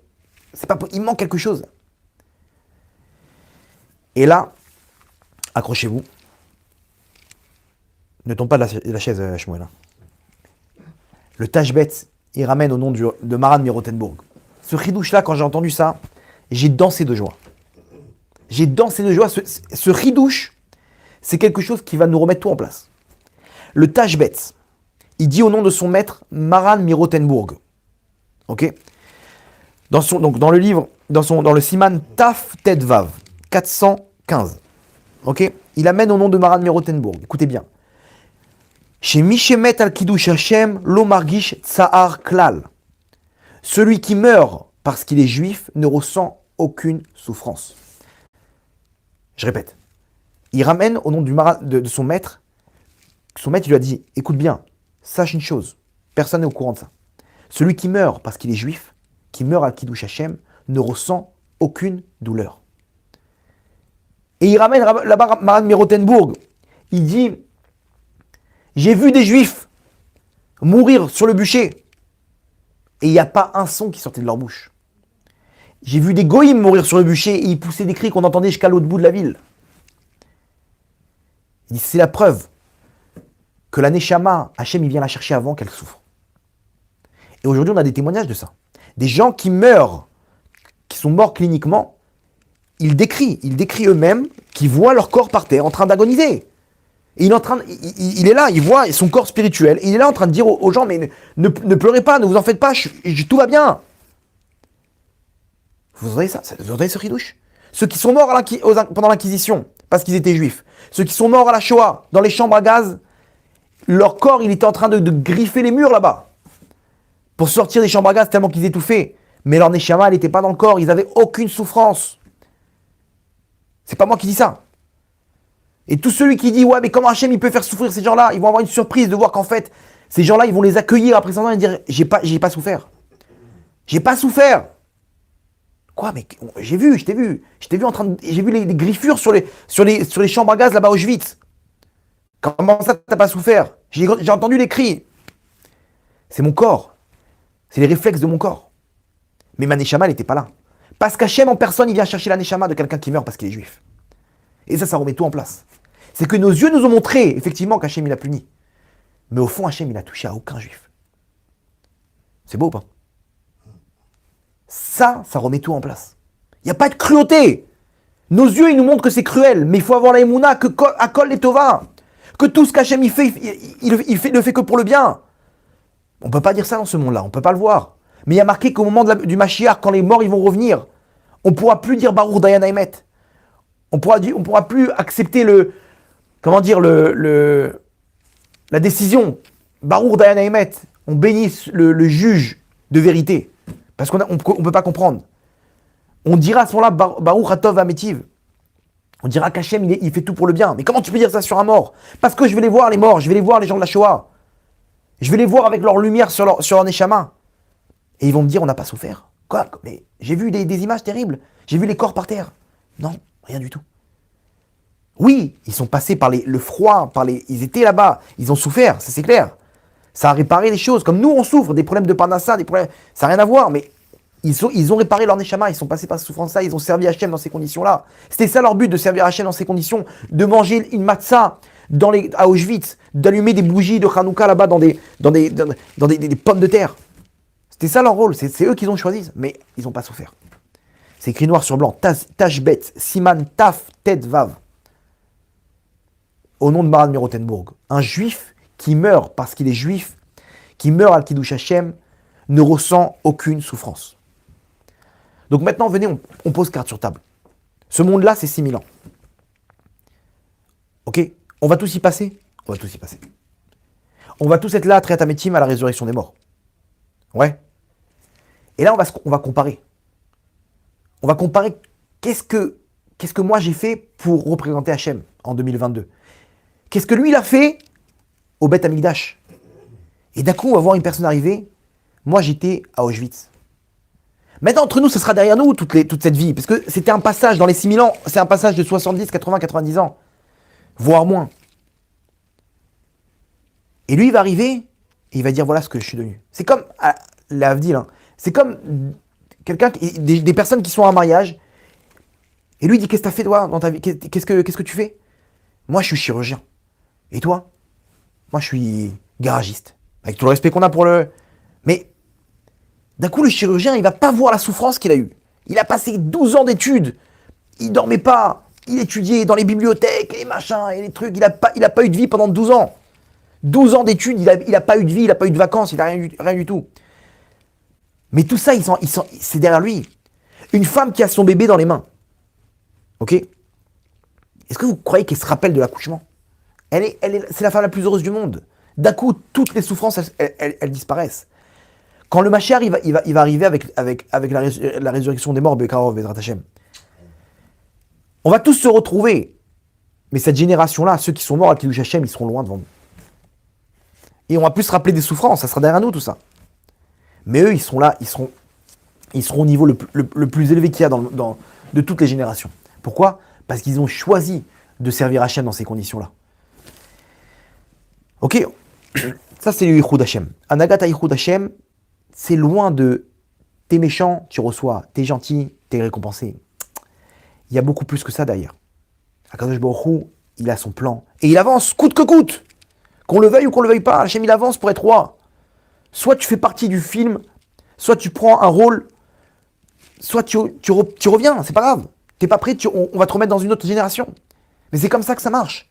il manque quelque chose. Et là, accrochez-vous. Ne tombe pas de la chaise, Shmuel. Le Tashbet, il ramène au nom de Maran Mirotenbourg. Ce chidouche-là, quand j'ai entendu ça, j'ai dansé de joie. J'ai dansé de joie. Ce chidouche, c'est quelque chose qui va nous remettre tout en place. Le Tashbet, il dit au nom de son maître Maran Mirotenbourg. Ok? Donc dans le livre, dans le Siman Taf Ted Vav, 415. Ok? Il amène au nom de Maran Mirotenbourg. Écoutez bien. Chez Mishemet al Kiddush Hashem, lo margish tsahar klal. Celui qui meurt parce qu'il est juif ne ressent aucune souffrance. Je répète. Il ramène au nom de son maître. Son maître, il lui a dit, écoute bien, sache une chose, personne n'est au courant de ça. Celui qui meurt parce qu'il est juif, qui meurt al Kiddush Hashem, ne ressent aucune douleur. Et il ramène là-bas Maran Mirotenbourg. Il dit, j'ai vu des juifs mourir sur le bûcher et il n'y a pas un son qui sortait de leur bouche. J'ai vu des goïms mourir sur le bûcher et ils poussaient des cris qu'on entendait jusqu'à l'autre bout de la ville. Il dit, c'est la preuve que la Neshama, Hachem, il vient la chercher avant qu'elle souffre. Et aujourd'hui, on a des témoignages de ça. Des gens qui meurent, qui sont morts cliniquement, ils décrient eux-mêmes, qui voient leur corps par terre en train d'agoniser. Et il est là, il voit son corps spirituel, et il est là en train de dire aux gens, mais ne pleurez pas, ne vous en faites pas, tout va bien. Vous entendez ça? Vous entendez ce ridouche? Ceux qui sont morts pendant l'Inquisition, parce qu'ils étaient juifs, ceux qui sont morts à la Shoah, dans les chambres à gaz, leur corps, il était en train de griffer les murs là-bas, pour sortir des chambres à gaz tellement qu'ils étouffaient. Mais leur neshama, elle n'était pas dans le corps, ils n'avaient aucune souffrance. C'est pas moi qui dis ça. Et tout celui qui dit, ouais, mais comment Hachem, il peut faire souffrir ces gens-là, ils vont avoir une surprise de voir qu'en fait, ces gens-là, ils vont les accueillir après 100 ans et dire, j'ai pas souffert. J'ai pas souffert. Quoi, mais j'ai vu les griffures sur les chambres à gaz là-bas à Auschwitz. Comment ça, t'as pas souffert? J'ai entendu les cris. C'est mon corps. C'est les réflexes de mon corps. Mais ma neshama, elle n'était pas là. Parce qu'Hachem en personne, il vient chercher la neshama de quelqu'un qui meurt parce qu'il est juif. Et ça remet tout en place. C'est que nos yeux nous ont montré, effectivement, qu'Hachem, il a puni. Mais au fond, Hachem, il n'a touché à aucun juif. C'est beau ou pas? Ça remet tout en place. Il n'y a pas de cruauté. Nos yeux, ils nous montrent que c'est cruel, mais il faut avoir la émouna que Akol les Tova. Que tout ce qu'Hachem il fait, il ne fait que pour le bien. On ne peut pas dire ça dans ce monde-là, on ne peut pas le voir. Mais il y a marqué qu'au moment du Mashiach, quand les morts ils vont revenir, on ne pourra plus dire Baruch Dayan Haemet. On pourra plus accepter la décision. Baruch Dayan Haemet. On bénit le juge de vérité. Parce qu'on ne peut pas comprendre. On dira à ce moment-là Baruch Atov Ametiv. On dira qu'Hachem, il fait tout pour le bien. Mais comment tu peux dire ça sur un mort? Parce que je vais les voir, les morts. Je vais les voir, les gens de la Shoah. Je vais les voir avec leur lumière sur leur neshama. Et ils vont me dire, on n'a pas souffert. Quoi? Mais j'ai vu des images terribles. J'ai vu les corps par terre. Non, rien du tout. Oui, ils sont passés par le froid, ils étaient là-bas. Ils ont souffert, ça c'est clair. Ça a réparé les choses. Comme nous, on souffre des problèmes de parnassa, des problèmes... Ça n'a rien à voir, mais ils ont réparé leur neshama. Ils sont passés par cette souffrance-là. Ils ont servi Hachem dans ces conditions-là. C'était ça leur but, de servir Hachem dans ces conditions. De manger une matzah à Auschwitz, d'allumer des bougies de Hanouka là-bas dans des pommes de terre. C'était ça leur rôle, c'est eux qui ont choisi, mais ils n'ont pas souffert. C'est écrit noir sur blanc. Tashbet, Siman Taf Tet Vav. Au nom de Maran Mirotenbourg. Un juif qui meurt parce qu'il est juif, qui meurt al Kiddush Hashem, ne ressent aucune souffrance. Donc maintenant, venez, on pose carte sur table. Ce monde-là, c'est 6000 ans. Ok? On va tous y passer? On va tous y passer. On va tous être là, Triat Hametim, à la résurrection des morts. Ouais. Et là, on va comparer. On va comparer qu'est-ce que moi j'ai fait pour représenter Hachem en 2022. Qu'est-ce que lui, il a fait au Beth Amikdash. Et d'un coup, on va voir une personne arriver. Moi, j'étais à Auschwitz. Maintenant, entre nous, ce sera derrière nous toute cette vie. Parce que c'était un passage dans les 6000 ans. C'est un passage de 70, 80, 90 ans. Voire moins. Et lui, il va arriver et il va dire voilà ce que je suis devenu. C'est comme l'Avdil. Hein. C'est comme des personnes qui sont en mariage. Et lui, il dit qu'est-ce que tu as fait toi dans ta vie? Qu'est-ce que tu fais? Moi, je suis chirurgien. Et toi? Moi, je suis garagiste. Avec tout le respect qu'on a pour le... Mais d'un coup, le chirurgien, il va pas voir la souffrance qu'il a eue. Il a passé 12 ans d'études. Il dormait pas. Il étudiait dans les bibliothèques, et les machins, et les trucs. Il a pas eu de vie pendant 12 ans. 12 ans d'études, il a pas eu de vie, il a pas eu de vacances, il a rien du tout. Mais tout ça, c'est derrière lui. Une femme qui a son bébé dans les mains. Ok? Est-ce que vous croyez qu'elle se rappelle de l'accouchement? C'est la femme la plus heureuse du monde. D'un coup, toutes les souffrances, elles disparaissent. Quand le Mashiach, il va arriver avec la résurrection des morts, Bekarov, Bezrat Hashem. On va tous se retrouver. Mais cette génération-là, ceux qui sont morts à Kiddush Hashem, ils seront loin devant nous. Et on va plus se rappeler des souffrances, ça sera derrière nous tout ça. Mais eux, ils seront là, ils seront au niveau le plus élevé qu'il y a de toutes les générations. Pourquoi? Parce qu'ils ont choisi de servir Hashem dans ces conditions-là. Ok? Ça, c'est le Yichud Hashem. Anagat Yichud Hashem, c'est loin de t'es méchant, tu reçois, t'es gentil, t'es récompensé. Il y a beaucoup plus que ça d'ailleurs. Akadosh Baruch Hu, il a son plan. Et il avance coûte que coûte. Qu'on le veuille ou qu'on le veuille pas, Hashem il avance pour être roi. Soit tu fais partie du film, soit tu prends un rôle, soit tu reviens, c'est pas grave. T'es pas prêt, on va te remettre dans une autre génération. Mais c'est comme ça que ça marche.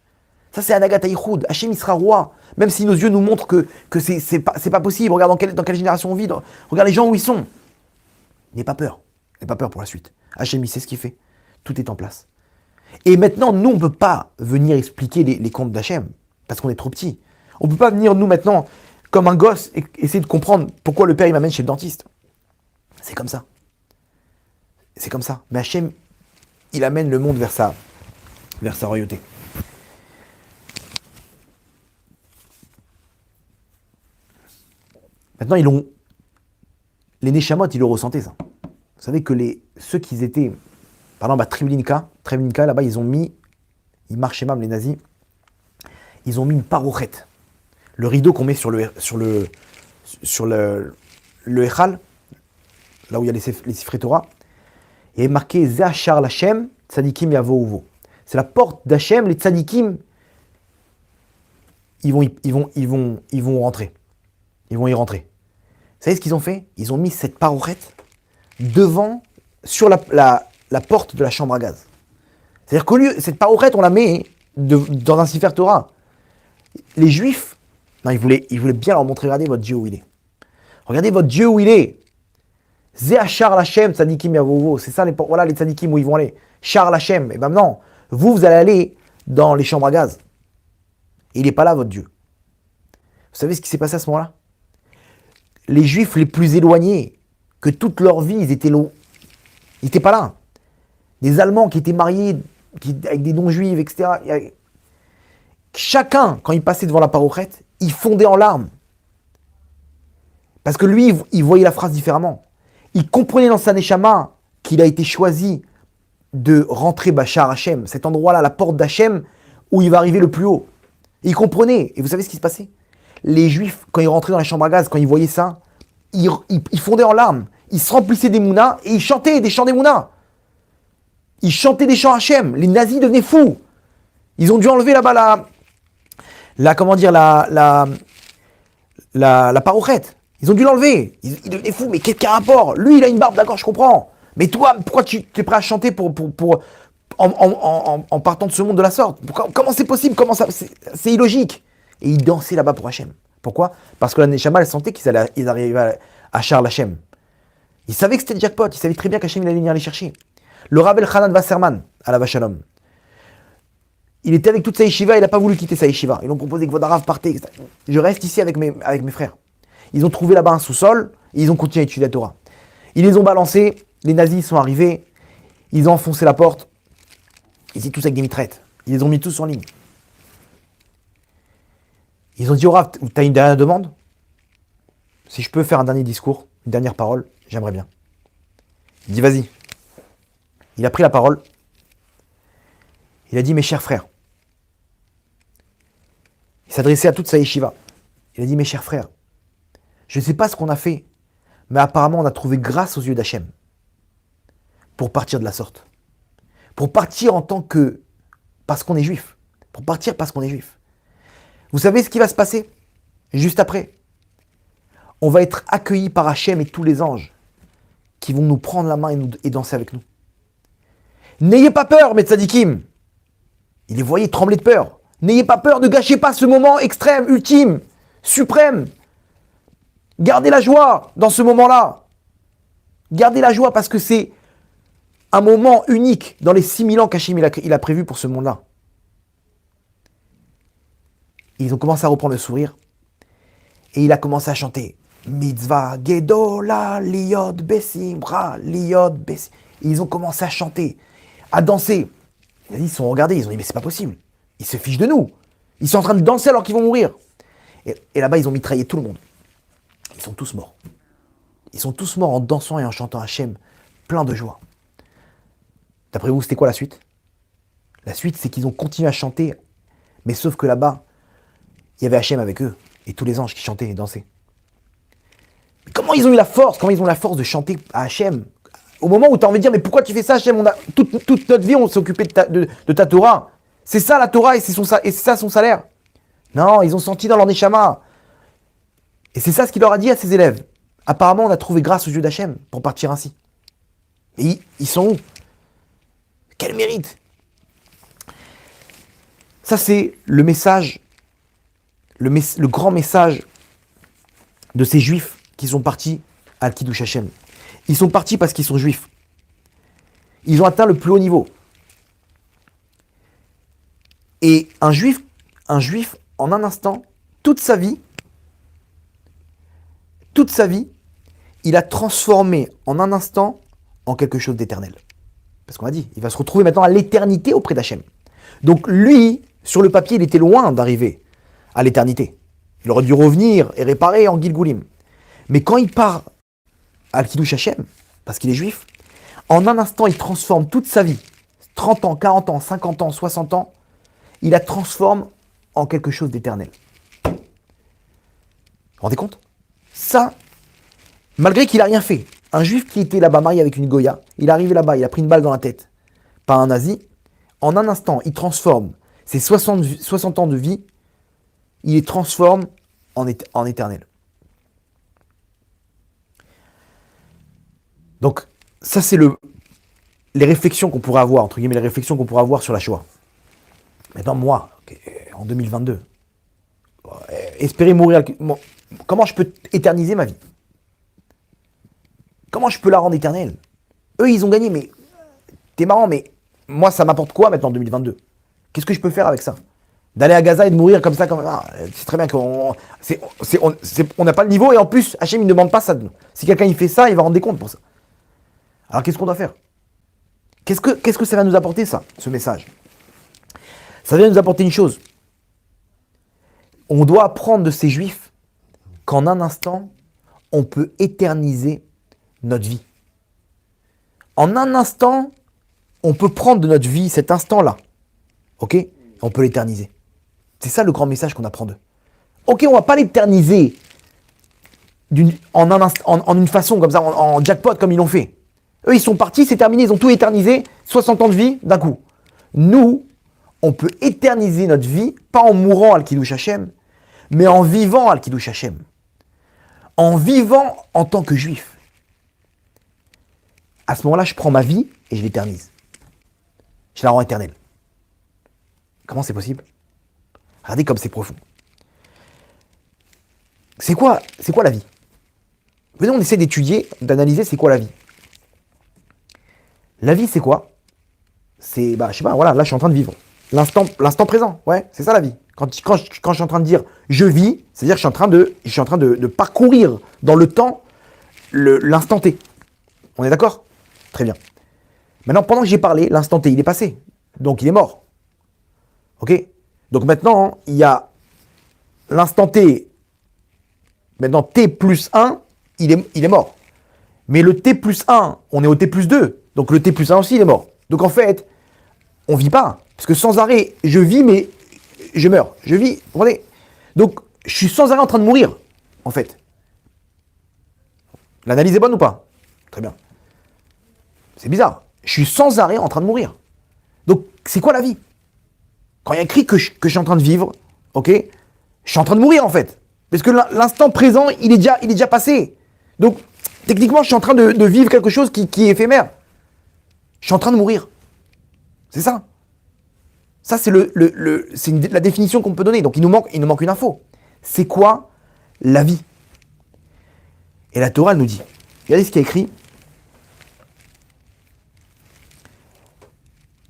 Ça c'est Anagat Yichud. Hashem il sera roi. Même si nos yeux nous montrent que c'est pas possible. Regarde dans quelle génération on vit. Regarde les gens où ils sont. N'aie pas peur. N'aie pas peur pour la suite. Hashem il sait ce qu'il fait. Tout est en place. Et maintenant, nous, on ne peut pas venir expliquer les contes d'Hachem, parce qu'on est trop petits. On ne peut pas venir, nous, maintenant, comme un gosse, et essayer de comprendre pourquoi le père, il m'amène chez le dentiste. C'est comme ça. C'est comme ça. Mais Hachem, il amène le monde vers sa royauté. Maintenant, les Neshamot, ils le ressentaient, ça. Vous savez que ceux qui étaient... Par exemple, à Treblinka, là-bas, ils marchaient même, les nazis, ils ont mis une parochette. Le rideau qu'on met sur le Echal, là où il y a les Sifrei Torah, il y avait marqué Zeachar Lachem, Tzadikim Yavo Uvo. C'est la porte d'Hachem, les Tzadikim, ils vont rentrer. Ils vont y rentrer. Vous savez ce qu'ils ont fait? Ils ont mis cette parochette sur la porte de la chambre à gaz. C'est-à-dire qu'au lieu, cette parochette, on la met dans un Sefer Torah. Les Juifs, non, ils voulaient bien leur montrer, regardez votre Dieu où il est. Regardez votre Dieu où il est. Zeachar Lachem, Tzadikim Yavovo. C'est ça, voilà les Tzadikim où ils vont aller. Char Lachem. Et ben non, vous allez aller dans les chambres à gaz. Et il n'est pas là, votre Dieu. Vous savez ce qui s'est passé à ce moment-là? Les Juifs les plus éloignés, que toute leur vie, ils étaient loin. Ils n'étaient pas là. Des Allemands qui étaient mariés avec des non-juifs, etc. Chacun, quand il passait devant la parochette, il fondait en larmes. Parce que lui, il voyait la phrase différemment. Il comprenait dans sa neshama qu'il a été choisi de rentrer Bachar Hachem, cet endroit-là, la porte d'Hachem, où il va arriver le plus haut. Et il comprenait. Et vous savez ce qui se passait? Les Juifs, quand ils rentraient dans la chambre à gaz, quand ils voyaient ça, ils fondaient en larmes. Ils se remplissaient des mounas et ils chantaient des chants des mounas. Ils chantaient des chants Hachem. Les nazis devenaient fous. Ils ont dû enlever là-bas la parochette. Ils ont dû l'enlever. Ils devenaient fous. Mais quel rapport? Lui, il a une barbe, d'accord, je comprends. Mais toi, pourquoi tu es prêt à chanter en partant de ce monde de la sorte? Comment c'est possible? Comment ça? C'est illogique. Et ils dansaient là-bas pour Hachem. Pourquoi? Parce que la Neshama, elle sentait qu'ils arrivaient à Charles Hachem. Ils savaient que c'était jackpot. Ils savaient très bien qu'Hachem allait venir les chercher. Le Rav Elchanan Wasserman, à la Vachalom, il était avec toute sa yeshiva, il n'a pas voulu quitter sa yeshiva. Ils lui ont proposé que votre Rav partez. Je reste ici avec mes frères. Ils ont trouvé là-bas un sous-sol et ils ont continué à étudier la Torah. Ils les ont balancés, les nazis sont arrivés, ils ont enfoncé la porte. Ils étaient tous avec des mitraillettes. Ils les ont mis tous en ligne. Ils ont dit au Rav, t'as une dernière demande? Si je peux faire un dernier discours, une dernière parole, j'aimerais bien. Il dit vas-y. Il a pris la parole. Il a dit mes chers frères. Il s'adressait à toute sa yeshiva. Il a dit mes chers frères, je ne sais pas ce qu'on a fait, mais apparemment on a trouvé grâce aux yeux d'Hachem pour partir de la sorte. Pour partir en tant que... parce qu'on est juif. Pour partir parce qu'on est juif. Vous savez ce qui va se passer juste après? On va être accueillis par Hachem et tous les anges qui vont nous prendre la main et danser avec nous. N'ayez pas peur, mes tzadikim. Il les voyait trembler de peur. N'ayez pas peur, ne gâchez pas ce moment extrême, ultime, suprême. Gardez la joie dans ce moment-là. Gardez la joie parce que c'est un moment unique dans les 6000 ans qu'Hachem il a prévu pour ce monde-là. Ils ont commencé à reprendre le sourire et il a commencé à chanter Mitzvah Gedola Liot Besimra Liot Besim. Ils ont commencé à chanter, à danser. Ils se sont regardés, ils ont dit mais c'est pas possible. Ils se fichent de nous. Ils sont en train de danser alors qu'ils vont mourir. Et là-bas ils ont mitraillé tout le monde. Ils sont tous morts. Ils sont tous morts en dansant et en chantant Hachem, plein de joie. D'après vous, c'était quoi la suite? La suite, c'est qu'ils ont continué à chanter, mais sauf que là-bas, il y avait Hachem avec eux, et tous les anges qui chantaient et dansaient. Mais comment ils ont eu la force? Comment ils ont la force de chanter à Hachem? Au moment où tu as envie de dire, mais pourquoi tu fais ça, Hachem? Toute notre vie, on s'est occupé de ta Torah. C'est ça la Torah, et c'est ça son salaire. Non, ils ont senti dans leur neshama. Et c'est ça ce qu'il leur a dit à ses élèves. Apparemment, on a trouvé grâce aux yeux d'Hachem pour partir ainsi. Et ils sont où? Quel mérite! Ça, c'est le message, le grand message de ces juifs qui sont partis à Kiddush Hashem. Ils sont partis parce qu'ils sont juifs. Ils ont atteint le plus haut niveau. Et un juif, en un instant, toute sa vie, il a transformé en un instant en quelque chose d'éternel. Parce qu'on a dit, il va se retrouver maintenant à l'éternité auprès d'Hachem. Donc lui, sur le papier, il était loin d'arriver à l'éternité. Il aurait dû revenir et réparer en Gilgulim. Mais quand il part à Kiddush Hashem, parce qu'il est juif, en un instant, il transforme toute sa vie, 30 ans, 40 ans, 50 ans, 60 ans, il la transforme en quelque chose d'éternel. Vous vous rendez compte? Ça, malgré qu'il n'a rien fait. Un juif qui était là-bas marié avec une Goya, il est arrivé là-bas, il a pris une balle dans la tête par un nazi, en un instant, il transforme ses 60 ans de vie, il les transforme en éternel. Donc, ça c'est les réflexions qu'on pourrait avoir, entre guillemets, les réflexions qu'on pourrait avoir sur la Shoah. Maintenant, moi, en 2022, espérer mourir, comment je peux éterniser ma vie? Comment je peux la rendre éternelle? Eux, ils ont gagné, mais t'es marrant, mais moi, ça m'apporte quoi maintenant en 2022? Qu'est-ce que je peux faire avec ça? D'aller à Gaza et de mourir comme ça, c'est très bien qu'on on n'a pas le niveau, et en plus, Hachem, il ne demande pas ça de nous. Si quelqu'un il fait ça, il va rendre des comptes pour ça. Alors, qu'est-ce qu'on doit faire? Qu'est-ce que ça va nous apporter, ça, ce message? Ça vient nous apporter une chose. On doit apprendre de ces juifs qu'en un instant, on peut éterniser notre vie. En un instant, on peut prendre de notre vie cet instant-là, ok? On peut l'éterniser. C'est ça le grand message qu'on apprend d'eux. Ok, on va pas l'éterniser en une façon comme ça, en jackpot comme ils l'ont fait. Eux, ils sont partis, c'est terminé, ils ont tout éternisé, 60 ans de vie d'un coup. Nous, on peut éterniser notre vie, pas en mourant al Kiddush Hashem, mais en vivant al Kiddush Hashem. En vivant en tant que juif. à ce moment-là, je prends ma vie et je l'éternise. Je la rends éternelle. Comment c'est possible? Regardez comme c'est profond. C'est quoi la vie? Venez, on essaie d'étudier, d'analyser c'est quoi la vie. La vie, c'est quoi? C'est, je sais pas, voilà, là, je suis en train de vivre. L'instant présent, ouais, c'est ça la vie. Quand je suis en train de dire je vis, c'est-à-dire que je suis en train de parcourir dans le temps l'instant T. On est d'accord? Très bien. Maintenant, pendant que j'ai parlé, l'instant T, il est passé. Donc, il est mort. Ok? Donc maintenant, il y a l'instant T. Maintenant, T plus 1, il est mort. Mais le T plus 1, on est au T plus 2. Donc le T plus 1 aussi, il est mort. Donc en fait, on ne vit pas. Parce que sans arrêt, je vis, mais je meurs. Je vis, vous comprenez? Donc, je suis sans arrêt en train de mourir, en fait. L'analyse est bonne ou pas? Très bien. C'est bizarre. Je suis sans arrêt en train de mourir. Donc, c'est quoi la vie? Quand il y a écrit que je suis en train de vivre, ok, je suis en train de mourir, en fait. Parce que l'instant présent, il est déjà passé. Donc, techniquement, je suis en train de vivre quelque chose qui est éphémère. Je suis en train de mourir. C'est ça. Ça, c'est la définition qu'on peut donner. Donc, il nous manque une info. C'est quoi la vie? Et la Torah, elle nous dit. Regardez ce qui est écrit.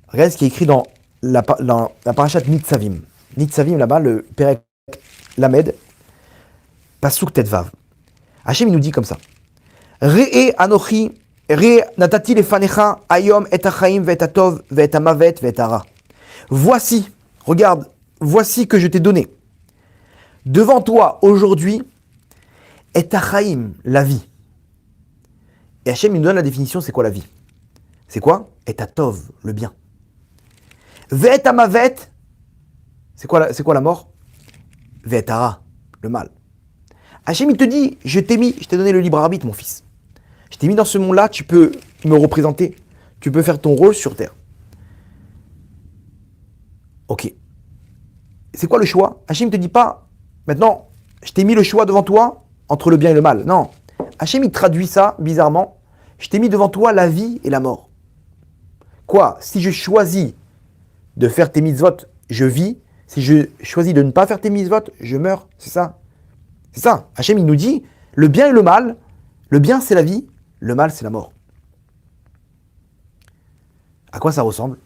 Regardez ce qui est écrit dans la parashat Nitzavim. Nitzavim, là-bas, le Perek Lamed, Pasuk Tetvav. Hachem, il nous dit comme ça. Re'e anochi, re'e natati lefanecha, ayom et achaim ve'et atov ve'et amavet ve'et ara. Voici, regarde, voici que je t'ai donné. Devant toi, aujourd'hui, et achaim, la vie. Et Hachem, il nous donne la définition, c'est quoi la vie? C'est quoi? Et atov, le bien. Ve'et amavet, c'est quoi la mort? Ve'et ara, le mal. Hachem, il te dit, je t'ai donné le libre arbitre, mon fils. Je t'ai mis dans ce monde-là, tu peux me représenter, tu peux faire ton rôle sur terre. Ok. C'est quoi le choix? Hachem ne te dit pas, maintenant, je t'ai mis le choix devant toi entre le bien et le mal. Non. Hachem, il traduit ça bizarrement. Je t'ai mis devant toi la vie et la mort. Quoi? Si je choisis de faire tes mitzvot, je vis. Si je choisis de ne pas faire tes mitzvot, je meurs. C'est ça. C'est ça. Hachem, il nous dit, le bien et le mal, le bien c'est la vie, le mal c'est la mort. À quoi ça ressemble?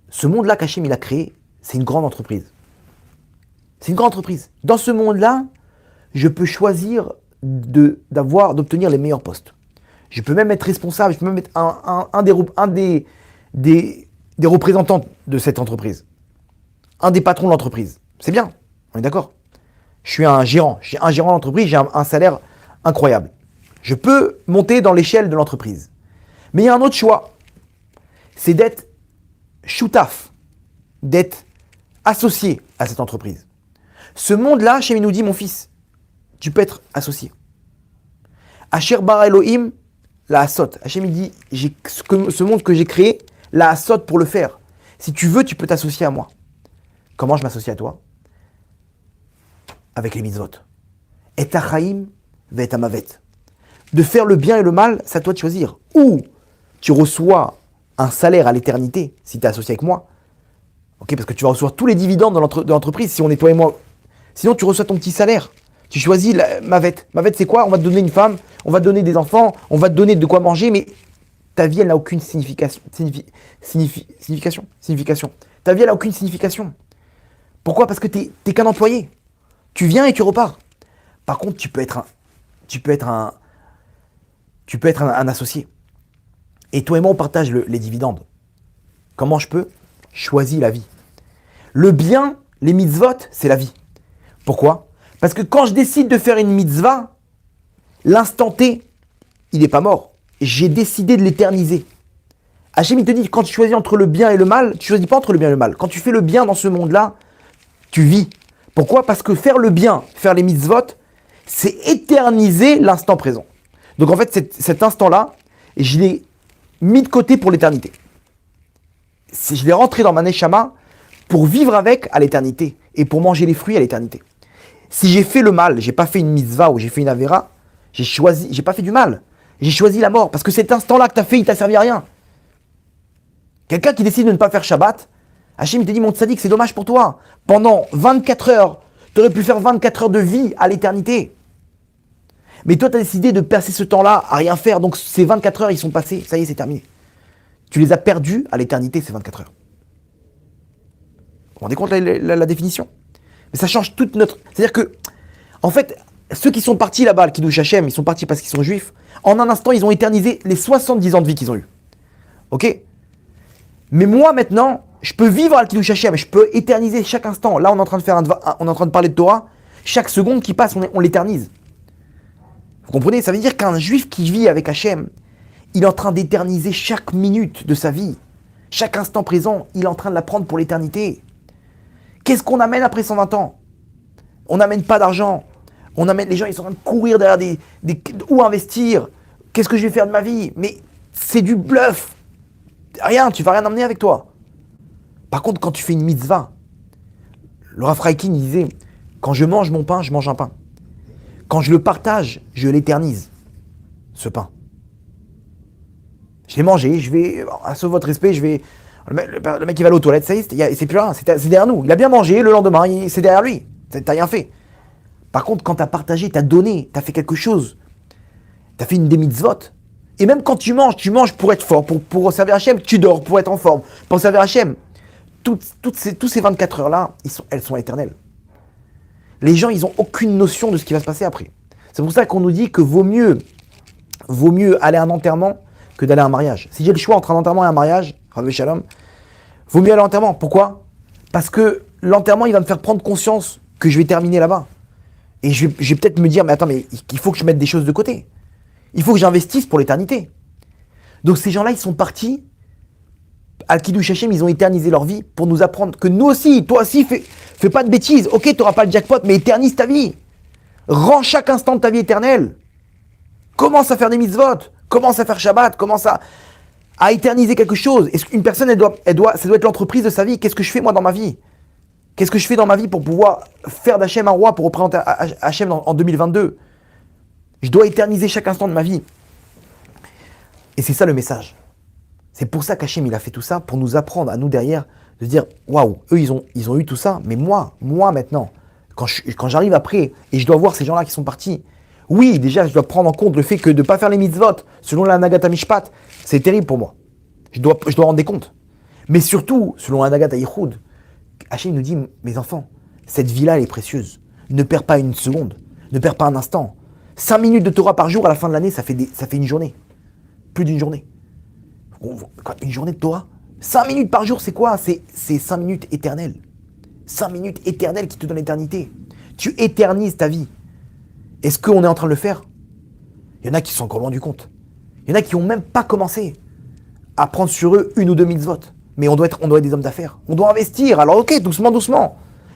Ce monde-là qu'Hachem il a créé, c'est une grande entreprise. C'est une grande entreprise. Dans ce monde-là, je peux choisir d'obtenir les meilleurs postes. Je peux même être responsable, je peux même être un des représentants de cette entreprise. Un des patrons de l'entreprise. C'est bien, on est d'accord? Je suis un gérant d'entreprise, j'ai un salaire incroyable. Je peux monter dans l'échelle de l'entreprise. Mais il y a un autre choix, c'est d'être choutaf, d'être associé à cette entreprise. Ce monde-là, Hachem nous dit, mon fils, tu peux être associé. Asher bara Elohim, la asot. Hachem il dit, ce monde que j'ai créé, la asot pour le faire. Si tu veux, tu peux t'associer à moi. Comment je m'associe à toi? Avec les mitzvot. Et achaim ve'et amavet. De faire le bien et le mal, c'est à toi de choisir. Ou tu reçois un salaire à l'éternité, si tu es associé avec moi. Ok, parce que tu vas recevoir tous les dividendes de l'entreprise, si on est toi et moi. Sinon, tu reçois ton petit salaire. Tu choisis mavet. Mavet, c'est quoi? On va te donner une femme, on va te donner des enfants, on va te donner de quoi manger, mais ta vie, elle n'a aucune signification. Ta vie, elle n'a aucune signification. Pourquoi? Parce que tu n'es qu'un employé. Tu viens et tu repars. Par contre, tu peux être un associé. Et toi et moi, on partage les dividendes. Comment je peux? Choisis la vie. Le bien, les mitzvot, c'est la vie. Pourquoi? Parce que quand je décide de faire une mitzvah, l'instant T, il n'est pas mort. J'ai décidé de l'éterniser. Hachem, il te dit, quand tu choisis entre le bien et le mal, tu ne choisis pas entre le bien et le mal. Quand tu fais le bien dans ce monde-là, tu vis. Pourquoi? Parce que faire le bien, faire les mitzvot, c'est éterniser l'instant présent. Donc en fait, cet instant-là, je l'ai mis de côté pour l'éternité. Je l'ai rentré dans ma neshama pour vivre avec à l'éternité et pour manger les fruits à l'éternité. Si j'ai fait le mal, j'ai pas fait une mitzvah ou j'ai fait une avéra, j'ai pas fait du mal. J'ai choisi la mort parce que cet instant-là que tu as fait, il t'a servi à rien. Quelqu'un qui décide de ne pas faire Shabbat, Hachem il te dit, mon tzaddik, c'est dommage pour toi. Pendant 24 heures, tu aurais pu faire 24 heures de vie à l'éternité. Mais toi, tu as décidé de passer ce temps-là à rien faire. Donc ces 24 heures, ils sont passés. Ça y est, c'est terminé. Tu les as perdus à l'éternité, ces 24 heures. Vous vous rendez compte la définition? Mais ça change toute notre... C'est-à-dire que, en fait, ceux qui sont partis là-bas, qui Kiddush Hashem, ils sont partis parce qu'ils sont juifs. En un instant, ils ont éternisé les 70 ans de vie qu'ils ont eu. Ok? Mais moi, maintenant, je peux vivre al Kiddush Hashem, je peux éterniser chaque instant. Là, on est en train de faire on est en train de parler de Torah. Chaque seconde qui passe, on l'éternise. Vous comprenez? Ça veut dire qu'un juif qui vit avec Hashem, il est en train d'éterniser chaque minute de sa vie. Chaque instant présent, il est en train de la prendre pour l'éternité. Qu'est-ce qu'on amène après 120 ans? On n'amène pas d'argent. On amène, les gens, ils sont en train de courir derrière où investir. Qu'est-ce que je vais faire de ma vie? Mais c'est du bluff. Rien, tu vas rien emmener avec toi. Par contre, quand tu fais une mitzvah, le Rav Raikin disait, quand je mange mon pain, je mange un pain. Quand je le partage, je l'éternise, ce pain. Je l'ai mangé, je vais, à ce votre respect, je vais... Le mec, il va aller aux toilettes, ça y est, c'est plus rien, c'est derrière nous. Il a bien mangé, le lendemain, c'est derrière lui. T'as rien fait. Par contre, quand t'as partagé, t'as donné, t'as fait quelque chose. T'as fait une des mitzvot. Et même quand tu manges pour être fort, pour servir Hachem, tu dors pour être en forme, pour servir Hachem. Tous ces 24 heures-là, elles sont éternelles. Les gens, ils n'ont aucune notion de ce qui va se passer après. C'est pour ça qu'on nous dit que vaut mieux aller à un enterrement que d'aller à un mariage. Si j'ai le choix entre un enterrement et un mariage, Rabbi Shalom, vaut mieux aller à l'enterrement. Pourquoi? Parce que l'enterrement, il va me faire prendre conscience que je vais terminer là-bas. Et je vais peut-être me dire, mais attends, mais il faut que je mette des choses de côté. Il faut que j'investisse pour l'éternité. Donc ces gens-là, ils sont partis. Al Kiddush Hashem, ils ont éternisé leur vie pour nous apprendre que nous aussi, toi aussi, fais pas de bêtises. Ok, tu n'auras pas le jackpot, mais éternise ta vie. Rends chaque instant de ta vie éternelle. Commence à faire des mitzvot. Commence à faire Shabbat. Commence à éterniser quelque chose. Est-ce qu'une personne, ça doit être l'entreprise de sa vie. Qu'est-ce que je fais moi dans ma vie? Qu'est-ce que je fais dans ma vie pour pouvoir faire d'Hachem un roi, pour représenter Hachem en 2022? Je dois éterniser chaque instant de ma vie. Et c'est ça le message. C'est pour ça qu'Hachem, il a fait tout ça, pour nous apprendre à nous derrière, de dire, waouh, eux, ils ont eu tout ça, mais moi maintenant, quand j'arrive après, et je dois voir ces gens-là qui sont partis, oui, déjà, je dois prendre en compte le fait que de ne pas faire les mitzvot, selon la Nagata Mishpat, c'est terrible pour moi. Je dois rendre des comptes. Mais surtout, selon la Nagata Yichud, Hachem nous dit, mes enfants, cette vie-là, elle est précieuse. Ne perds pas une seconde, ne perds pas un instant. 5 minutes de Torah par jour, à la fin de l'année, ça fait une journée. Plus d'une journée. Une journée de Torah, 5 minutes par jour, c'est quoi? C'est 5 minutes éternelles. 5 minutes éternelles qui te donnent l'éternité. Tu éternises ta vie. Est-ce qu'on est en train de le faire? Il y en a qui sont encore loin du compte. Il y en a qui n'ont même pas commencé à prendre sur eux 1 ou 2 mitzvot. Mais on doit être des hommes d'affaires. On doit investir. Alors ok, doucement.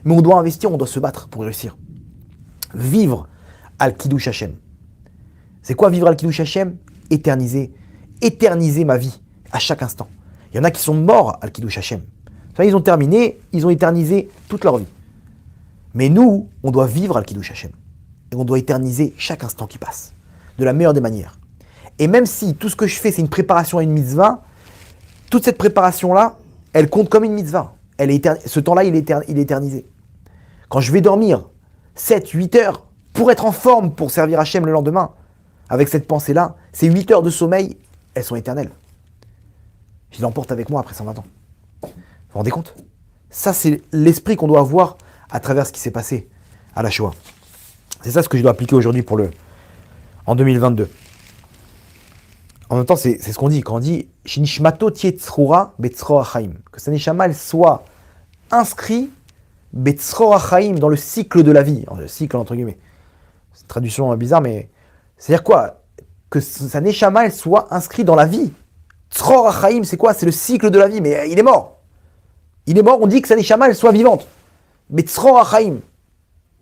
Mais on doit investir, on doit se battre pour réussir. Vivre al Kiddush Hashem. C'est quoi vivre al Kiddush Hashem? Éterniser ma vie à chaque instant. Il y en a qui sont morts al Kiddush Hashem. Ils ont terminé, ils ont éternisé toute leur vie. Mais nous, on doit vivre al Kiddush Hashem. Et on doit éterniser chaque instant qui passe. De la meilleure des manières. Et même si tout ce que je fais, c'est une préparation à une mitzvah, toute cette préparation-là, elle compte comme une mitzvah. Ce temps-là, il est éternisé. Quand je vais dormir 7, 8 heures pour être en forme, pour servir Hachem le lendemain, avec cette pensée-là, ces 8 heures de sommeil, elles sont éternelles. Je l'emporte avec moi après 120 ans. Vous vous rendez compte? Ça, c'est l'esprit qu'on doit avoir à travers ce qui s'est passé à la Shoah. C'est ça ce que je dois appliquer aujourd'hui en 2022. En même temps, c'est ce qu'on dit. Quand on dit « Shinishmato tietzrura betzror hachaim » que sa neshama, elle soit inscrite betzror hachaim dans le cycle de la vie. Le cycle, entre guillemets. C'est une traduction bizarre, mais c'est-à-dire quoi? Que sa neshama, elle soit inscrite dans la vie. Tzror hachaim, c'est quoi? C'est le cycle de la vie, mais il est mort. Il est mort, on dit que sa neshama, elle soit vivante. Mais tzror hachaim.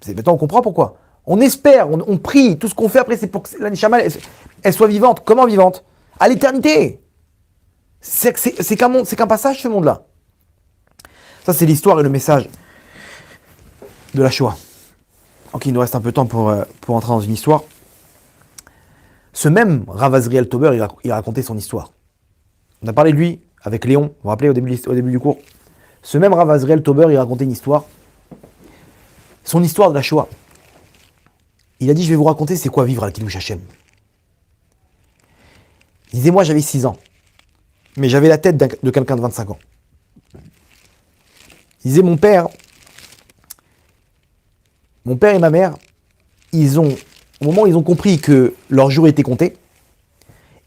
Maintenant, on comprend pourquoi. On espère, on prie, tout ce qu'on fait après, c'est pour que la neshama, elle soit vivante. Comment vivante? À l'éternité. C'est qu'un passage, ce monde-là. Ça, c'est l'histoire et le message de la Shoah. Ok, il nous reste un peu de temps pour entrer dans une histoire. Ce même Rav Azriel Tauber, il racontait son histoire. On a parlé de lui avec Léon, vous vous rappelez au début du cours. Ce même Rav Azriel Tauber, il racontait une histoire. Son histoire de la Shoah. Il a dit, je vais vous raconter c'est quoi vivre à Kiddush Hashem. Il disait, moi j'avais 6 ans, mais j'avais la tête de quelqu'un de 25 ans. Il disait, mon père et ma mère, au moment où ils ont compris que leur jour était compté,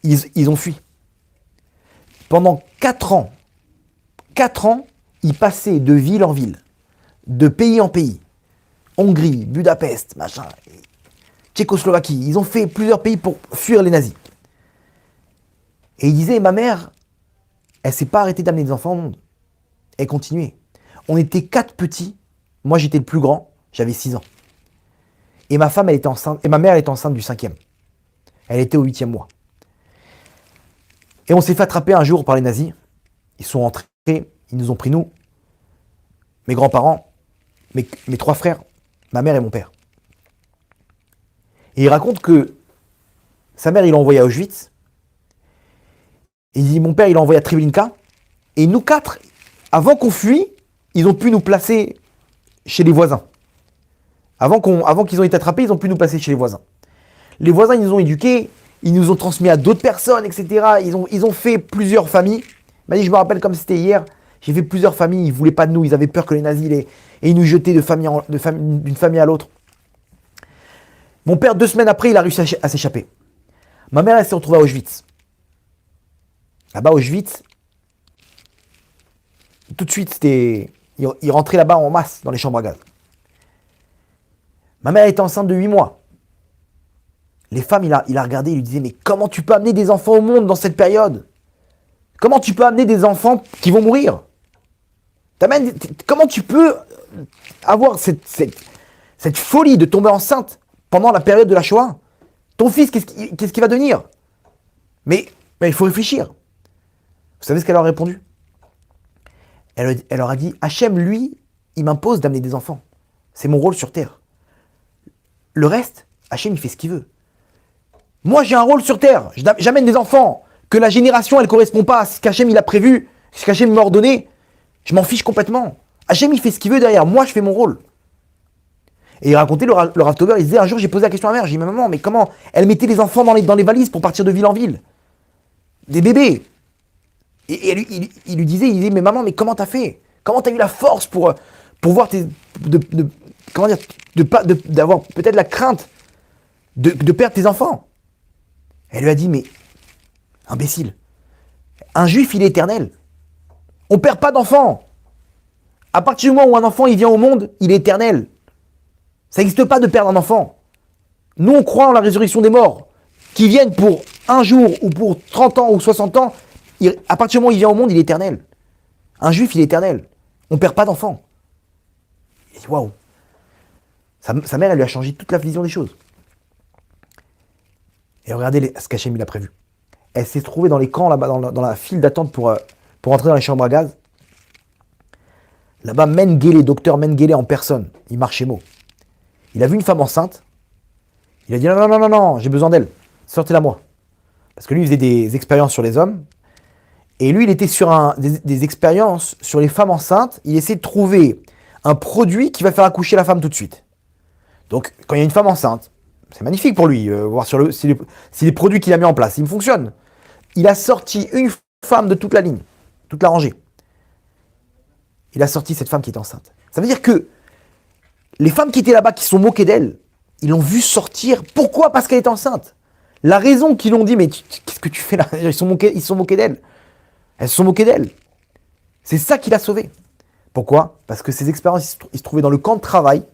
ils ont fui. Pendant 4 ans, ils passaient de ville en ville, de pays en pays. Hongrie, Budapest, machin, Tchécoslovaquie. Ils ont fait plusieurs pays pour fuir les nazis. Et il disait, ma mère, elle s'est pas arrêtée d'amener des enfants au monde. Elle continuait. On était 4 petits. Moi, j'étais le plus grand. J'avais 6 ans. Et ma femme, elle était enceinte. Et ma mère, elle était enceinte du 5e. Elle était au 8e mois. Et on s'est fait attraper un jour par les nazis. Ils sont entrés. Ils nous ont pris, nous, mes grands-parents, mes 3 frères, ma mère et mon père. Et il raconte que sa mère, il l'a envoyé à Auschwitz. Et il dit, mon père, il l'a envoyé à Treblinka. Et nous 4, avant qu'on fuit, ils ont pu nous placer chez les voisins. Avant qu'ils aient été attrapés, ils ont pu nous placer chez les voisins. Les voisins, ils nous ont éduqués, ils nous ont transmis à d'autres personnes, etc. Ils ont fait plusieurs familles. Il m'a dit, je me rappelle comme c'était hier, j'ai fait plusieurs familles, ils ne voulaient pas de nous, ils avaient peur que les nazis et ils nous jetaient d'une famille à l'autre. Mon père, 2 semaines après, il a réussi à s'échapper. Ma mère, elle s'est retrouvée à Auschwitz. Là-bas, Auschwitz, tout de suite, ils rentraient là-bas en masse dans les chambres à gaz. Ma mère était enceinte de 8 mois. Les femmes, il a regardé, il lui disait, mais comment tu peux amener des enfants au monde dans cette période? Comment tu peux amener des enfants qui vont mourir? Comment tu peux avoir cette folie de tomber enceinte pendant la période de la Shoah? Ton fils, qu'est-ce qu'il va devenir? Mais il faut réfléchir. Vous savez ce qu'elle leur a répondu? Elle leur a dit, Hachem, lui, il m'impose d'amener des enfants. C'est mon rôle sur terre. Le reste, Hachem, il fait ce qu'il veut. Moi, j'ai un rôle sur terre. J'amène des enfants. Que la génération, elle ne correspond pas à ce qu'Hachem, il a prévu, ce qu'Hachem m'a ordonné. Je m'en fiche complètement. Hachem, il fait ce qu'il veut derrière. Moi, je fais mon rôle. Et il racontait, le Rav Tauber, il disait, un jour, j'ai posé la question à ma mère. J'ai dit, mais maman, mais comment? Elle mettait les enfants dans les valises pour partir de ville en ville. Des bébés. Et il lui disait, mais maman, mais comment t'as fait? Comment t'as eu la force pour voir d'avoir peut-être la crainte de perdre tes enfants? Elle lui a dit, mais imbécile, un juif, il est éternel. On perd pas d'enfants. À partir du moment où un enfant il vient au monde, il est éternel. Ça n'existe pas de perdre un enfant. Nous, on croit en la résurrection des morts, qui viennent pour un jour ou pour 30 ans ou 60 ans. À partir du moment où il vient au monde, il est éternel. Un juif, il est éternel. On ne perd pas d'enfants. Il dit, waouh. Sa mère, elle lui a changé toute la vision des choses. Et regardez ce qu'Hachem il a prévu. Elle s'est trouvée dans les camps, là-bas, dans la file d'attente pour entrer dans les chambres à gaz. Là-bas, Mengele, docteur Mengele en personne, il marchait mot. Il a vu une femme enceinte. Il a dit, non, j'ai besoin d'elle. Sortez-la moi. Parce que lui, il faisait des expériences sur les hommes. Et lui, il était sur des expériences sur les femmes enceintes. Il essaie de trouver un produit qui va faire accoucher la femme tout de suite. Donc, quand il y a une femme enceinte, c'est magnifique pour lui, voir si les produits qu'il a mis en place, ils fonctionnent. Il a sorti une femme de toute la ligne, toute la rangée. Il a sorti cette femme qui était enceinte. Ça veut dire que les femmes qui étaient là-bas, qui se sont moquées d'elle, ils l'ont vue sortir. Pourquoi? Parce qu'elle est enceinte. La raison qu'ils l'ont dit, mais qu'est-ce que tu fais là? Ils se sont moqués d'elle. Elles se sont moquées d'elle. C'est ça qui l'a sauvée. Pourquoi? Parce que ces expériences, ils se trouvaient dans le camp de travail,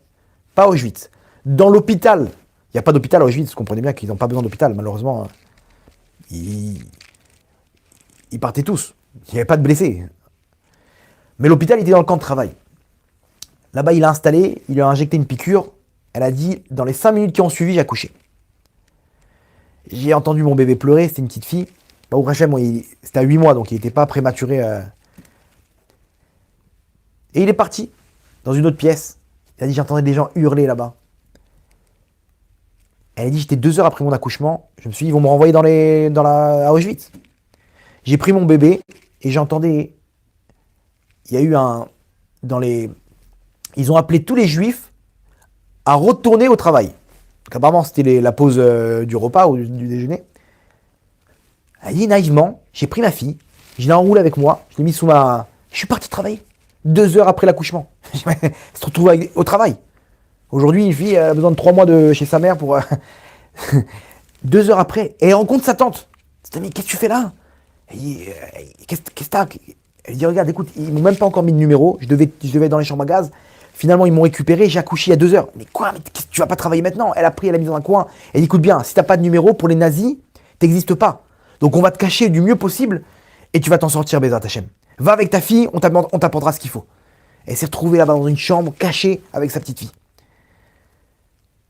pas à Auschwitz. Dans l'hôpital. Il n'y a pas d'hôpital à Auschwitz, vous comprenez bien qu'ils n'ont pas besoin d'hôpital, malheureusement. Ils partaient tous. Il n'y avait pas de blessés. Mais l'hôpital était dans le camp de travail. Là-bas, il a installé, il a injecté une piqûre. Elle a dit, dans les 5 minutes qui ont suivi, j'ai accouché. J'ai entendu mon bébé pleurer, c'était une petite fille. Bah, au Hachem, c'était à 8 mois, donc il n'était pas prématuré. Et il est parti dans une autre pièce. Il a dit, j'entendais des gens hurler là-bas. Elle a dit, j'étais 2 heures après mon accouchement. Je me suis dit, ils vont me renvoyer à Auschwitz. J'ai pris mon bébé et j'entendais. Il y a eu un. Dans les. Ils ont appelé tous les juifs à retourner au travail. Donc, apparemment, c'était la pause du repas ou du déjeuner. Elle a dit naïvement, j'ai pris ma fille, je l'ai enroulée avec moi, je l'ai mis sous ma. Je suis parti travailler. 2 heures après l'accouchement. Elle se retrouve au travail. Aujourd'hui, une fille a besoin de 3 mois de chez sa mère pour. 2 heures après, et elle rencontre sa tante. Elle dit, mais qu'est-ce que tu fais là? Elle dit, qu'est-ce que t'as? Elle dit, regarde, écoute, ils m'ont même pas encore mis de numéro, je devais être dans les chambres à gaz. Finalement, ils m'ont récupéré, j'ai accouché il y a 2 heures. Mais quoi? Mais tu vas pas travailler maintenant? Elle a pris, elle a mis dans un coin. Elle dit, écoute bien, si t'as pas de numéro, pour les nazis, t'existes pas. Donc on va te cacher du mieux possible et tu vas t'en sortir, Bézat Hachem. Va avec ta fille, on t'apprendra ce qu'il faut. Elle s'est retrouvée là-bas dans une chambre, cachée avec sa petite fille.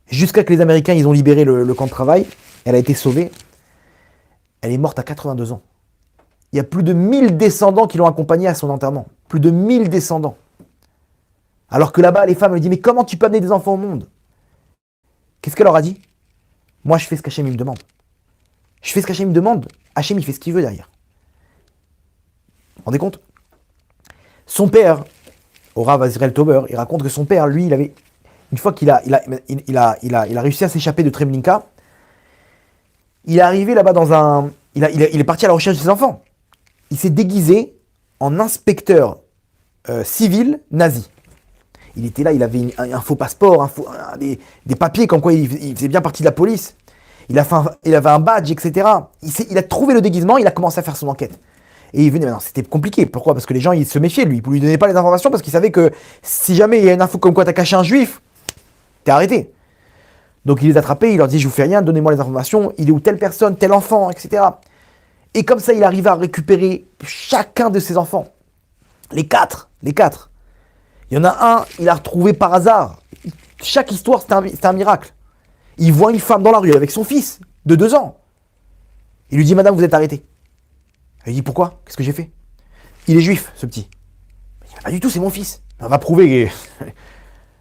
Jusqu'à que les Américains, ils ont libéré le camp de travail. Elle a été sauvée. Elle est morte à 82 ans. Il y a plus de 1000 descendants qui l'ont accompagnée à son enterrement. Plus de 1000 descendants. Alors que là-bas, les femmes lui disent, mais comment tu peux amener des enfants au monde? Qu'est-ce qu'elle leur a dit? Moi, je fais ce qu'Hachem me demande. Je fais ce qu'Hachem me demande. Hachem, il fait ce qu'il veut derrière. Vous vous rendez compte? Son père, au Rav Azriel Tauber, il raconte que son père, lui, il avait, une fois qu'il a réussi à s'échapper de Treblinka, il est arrivé là-bas il est parti à la recherche de ses enfants. Il s'est déguisé en inspecteur civil nazi. Il était là, il avait un faux passeport, des papiers comme quoi il faisait bien partie de la police. Il avait un badge, etc. Il a trouvé le déguisement, il a commencé à faire son enquête. Et il venait, maintenant c'était compliqué. Pourquoi? Parce que les gens, ils se méfiaient de lui. Ils ne lui donnaient pas les informations parce qu'ils savaient que si jamais il y a une info comme quoi tu as caché un juif, t'es arrêté. Donc il les attrapait, il leur dit, je vous fais rien, donnez-moi les informations, il est où telle personne, tel enfant, etc. Et comme ça, il arrivait à récupérer chacun de ses enfants. Les quatre. Il y en a un, il a retrouvé par hasard. Chaque histoire, c'était un miracle. Il voit une femme dans la rue avec son fils de 2 ans. Il lui dit, madame, vous êtes arrêtée. Elle dit, pourquoi? Qu'est-ce que j'ai fait? Il est juif, ce petit. Il dit, pas du tout, c'est mon fils. On va prouver.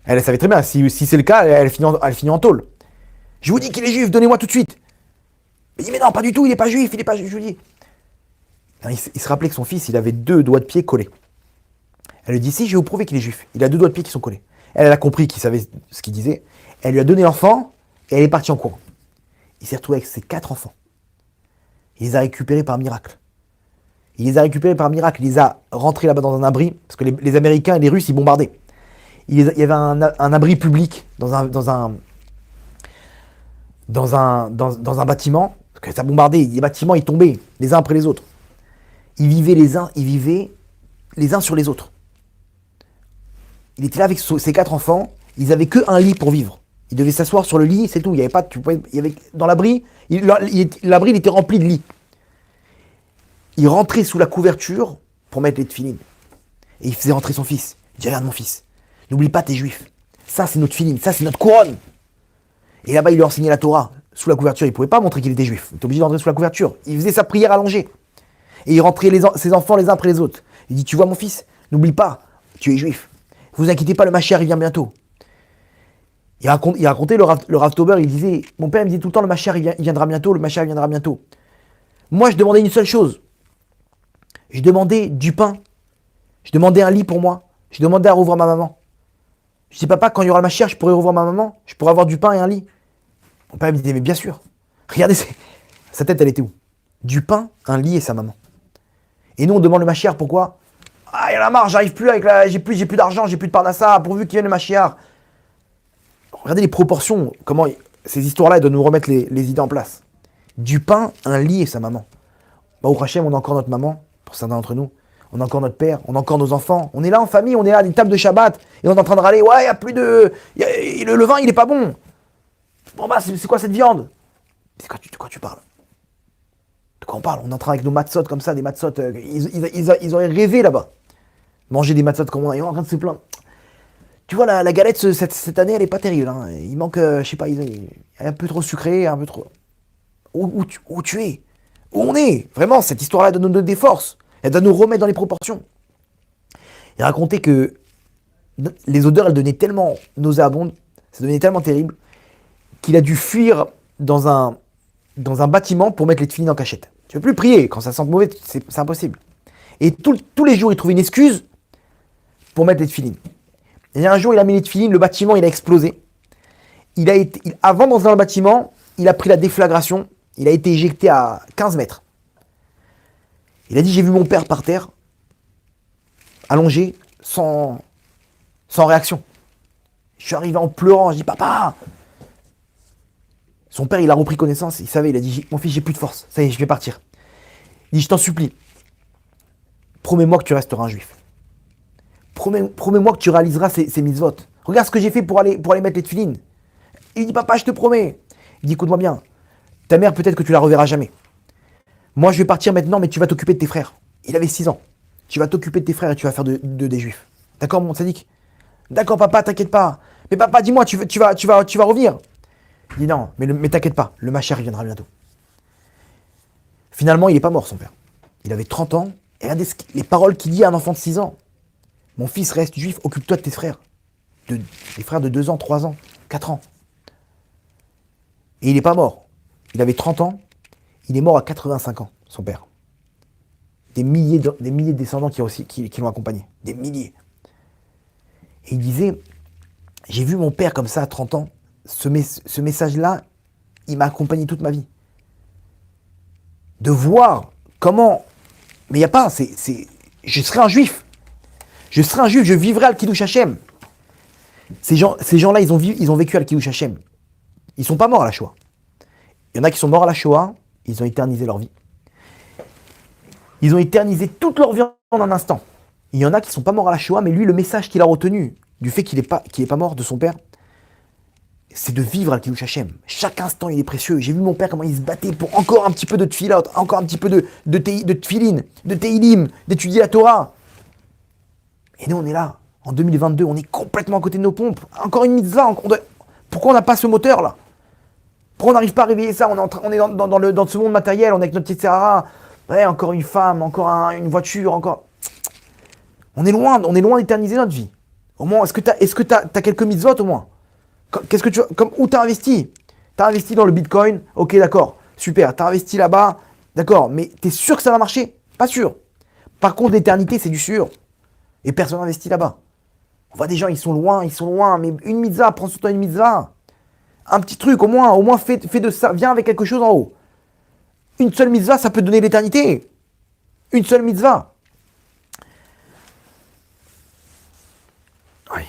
Elle savait très bien, si c'est le cas, elle finit en tôle. Je vous dis qu'il est juif, donnez-moi tout de suite. Il dit, mais non, pas du tout, il n'est pas juif, je vous dis. Il se rappelait que son fils, il avait 2 doigts de pied collés. Elle lui dit, si, je vais vous prouver qu'il est juif. Il a 2 doigts de pied qui sont collés. Elle a compris qu'il savait ce qu'il disait. Elle lui a donné l'enfant et elle est partie en courant. Il s'est retrouvé avec ses 4 enfants. Il les a récupérés par miracle. Il les a rentrés là-bas dans un abri, parce que les Américains et les Russes, ils bombardaient. Il y avait un abri public dans un bâtiment, parce que ça bombardait, les bâtiments ils tombaient les uns après les autres. Ils vivaient les uns sur les autres. Il était là avec ses 4 enfants, ils avaient que un lit pour vivre. Ils devaient s'asseoir sur le lit, c'est tout. Il y avait pas, dans l'abri, l'abri il était rempli de lits. Il rentrait sous la couverture pour mettre les tefilines. Et il faisait rentrer son fils. Il dit, regarde mon fils, n'oublie pas, t'es juif. Ça c'est notre tefilines, ça c'est notre couronne. Et là-bas, il lui enseignait la Torah sous la couverture. Il ne pouvait pas montrer qu'il était juif. Il était obligé d'entrer sous la couverture. Il faisait sa prière allongée. Et il rentrait ses enfants les uns après les autres. Il dit, tu vois mon fils, n'oublie pas, tu es juif. Vous inquiétez pas, le Mashiach, il vient bientôt. Il racontait le Rav Tauber, il disait, mon père me disait tout le temps, le Mashiach, il viendra bientôt, le Mashiach viendra bientôt. Moi, je demandais une seule chose. Je demandais du pain. Je demandais un lit pour moi. Je demandais à revoir ma maman. Je dis, papa, quand il y aura le Mashiach, je pourrai revoir ma maman. Je pourrai avoir du pain et un lit. Mon père me disait, mais bien sûr. Regardez, sa tête, elle était où? Du pain, un lit et sa maman. Et nous, on demande le Mashiach, pourquoi? Ah, il y en a marre, j'arrive plus j'ai plus d'argent, j'ai plus de parnassa, pourvu qu'il vienne le Mashiach. Regardez les proportions, comment ces histoires-là, elles doivent nous remettre les idées en place. Du pain, un lit et sa maman. Bah, au Hachem, on a encore notre maman, pour certains d'entre nous. On a encore notre père, on a encore nos enfants. On est là en famille, on est là à une table de Shabbat, et on est en train de râler, ouais, il n'y a plus de... le vin, il est pas bon. Bon bah, c'est quoi cette viande? De quoi tu parles? De quoi on parle? On est en train avec nos matzot comme ça, des matzot. Ils auraient rêvé là-bas. Manger des matzot comme on est en train de se plaindre. Tu vois, la galette cette année, elle est pas terrible. Hein. Il manque, je sais pas, elle est un peu trop sucrée, un peu trop... Où tu es? Où on est? Vraiment, cette histoire-là doit nous donner des forces. Elle doit nous remettre dans les proportions. Il racontait que les odeurs, elles devenaient tellement nauséabondes, ça devenait tellement terrible, qu'il a dû fuir dans un bâtiment pour mettre les tefilines en cachette. Tu ne peux plus prier, quand ça sent mauvais, c'est impossible. Et tous les jours, il trouvait une excuse pour mettre les tefilines. Et un jour, il a mis les tefilines, le bâtiment, il a explosé. Avant d'entrer dans le bâtiment, il a pris la déflagration, il a été éjecté à 15 mètres. Il a dit, j'ai vu mon père par terre, allongé, sans réaction. Je suis arrivé en pleurant, je dis, papa! Son père, il a repris connaissance, il savait, il a dit, mon fils, j'ai plus de force, ça y est, je vais partir. Il dit, je t'en supplie, promets-moi que tu resteras un juif. Promets-moi que tu réaliseras ces mitzvot. Regarde ce que j'ai fait pour aller mettre les tefilines. Il dit, papa, je te promets. Il dit, écoute-moi bien, ta mère, peut-être que tu la reverras jamais. Moi, je vais partir maintenant, mais tu vas t'occuper de tes frères. Il avait 6 ans. Tu vas t'occuper de tes frères et tu vas faire des juifs. D'accord, mon sadique? D'accord, papa, t'inquiète pas. Mais papa, dis-moi, tu vas revenir. Il dit, non, mais t'inquiète pas, le Mashiach viendra bientôt. Finalement, il n'est pas mort, son père. Il avait 30 ans, et regardez les paroles qu'il dit à un enfant de 6 ans. Mon fils reste juif, occupe-toi de tes frères. Les frères de 2 ans, 3 ans, 4 ans. Et il n'est pas mort. Il avait 30 ans, il est mort à 85 ans, son père. Des milliers de descendants qui l'ont accompagné. Des milliers. Et il disait, j'ai vu mon père comme ça à 30 ans, ce message-là, il m'a accompagné toute ma vie. De voir comment... Mais il n'y a pas, je serai un juif. Je serai un juif, je vivrai Al-Kiddush Hashem. Ces gens-là, ils ont vécu Al-Kiddush Hashem. Ils ne sont pas morts à la Shoah. Il y en a qui sont morts à la Shoah, ils ont éternisé leur vie. Ils ont éternisé toute leur vie en un instant. Il y en a qui ne sont pas morts à la Shoah, mais lui, le message qu'il a retenu du fait qu'il n'est pas mort de son père, c'est de vivre Al-Kiddush Hashem. Chaque instant, il est précieux. J'ai vu mon père comment il se battait pour encore un petit peu de tefilot, encore un petit peu de tefilin, de teilim, d'étudier la Torah. Et nous, on est là, en 2022, on est complètement à côté de nos pompes. Encore une mitzvah. Pourquoi on n'a pas ce moteur-là? Pourquoi on n'arrive pas à réveiller ça? On est dans ce monde matériel, on est avec notre petite Sahara. Ouais, encore une femme, encore une voiture, encore... On est loin d'éterniser notre vie. Au moins, est-ce que t'as quelques mitzvot au moins? Qu'est-ce que où t'as investi? T'as investi dans le Bitcoin? Ok, d'accord, super. T'as investi là-bas? D'accord, mais t'es sûr que ça va marcher? Pas sûr. Par contre, l'éternité, c'est du sûr. Et personne n'investit là-bas. On voit des gens, ils sont loin, mais une mitzvah, prends sur toi une mitzvah. Un petit truc, au moins fais de ça, viens avec quelque chose en haut. Une seule mitzvah, ça peut donner l'éternité. Une seule mitzvah. Oui.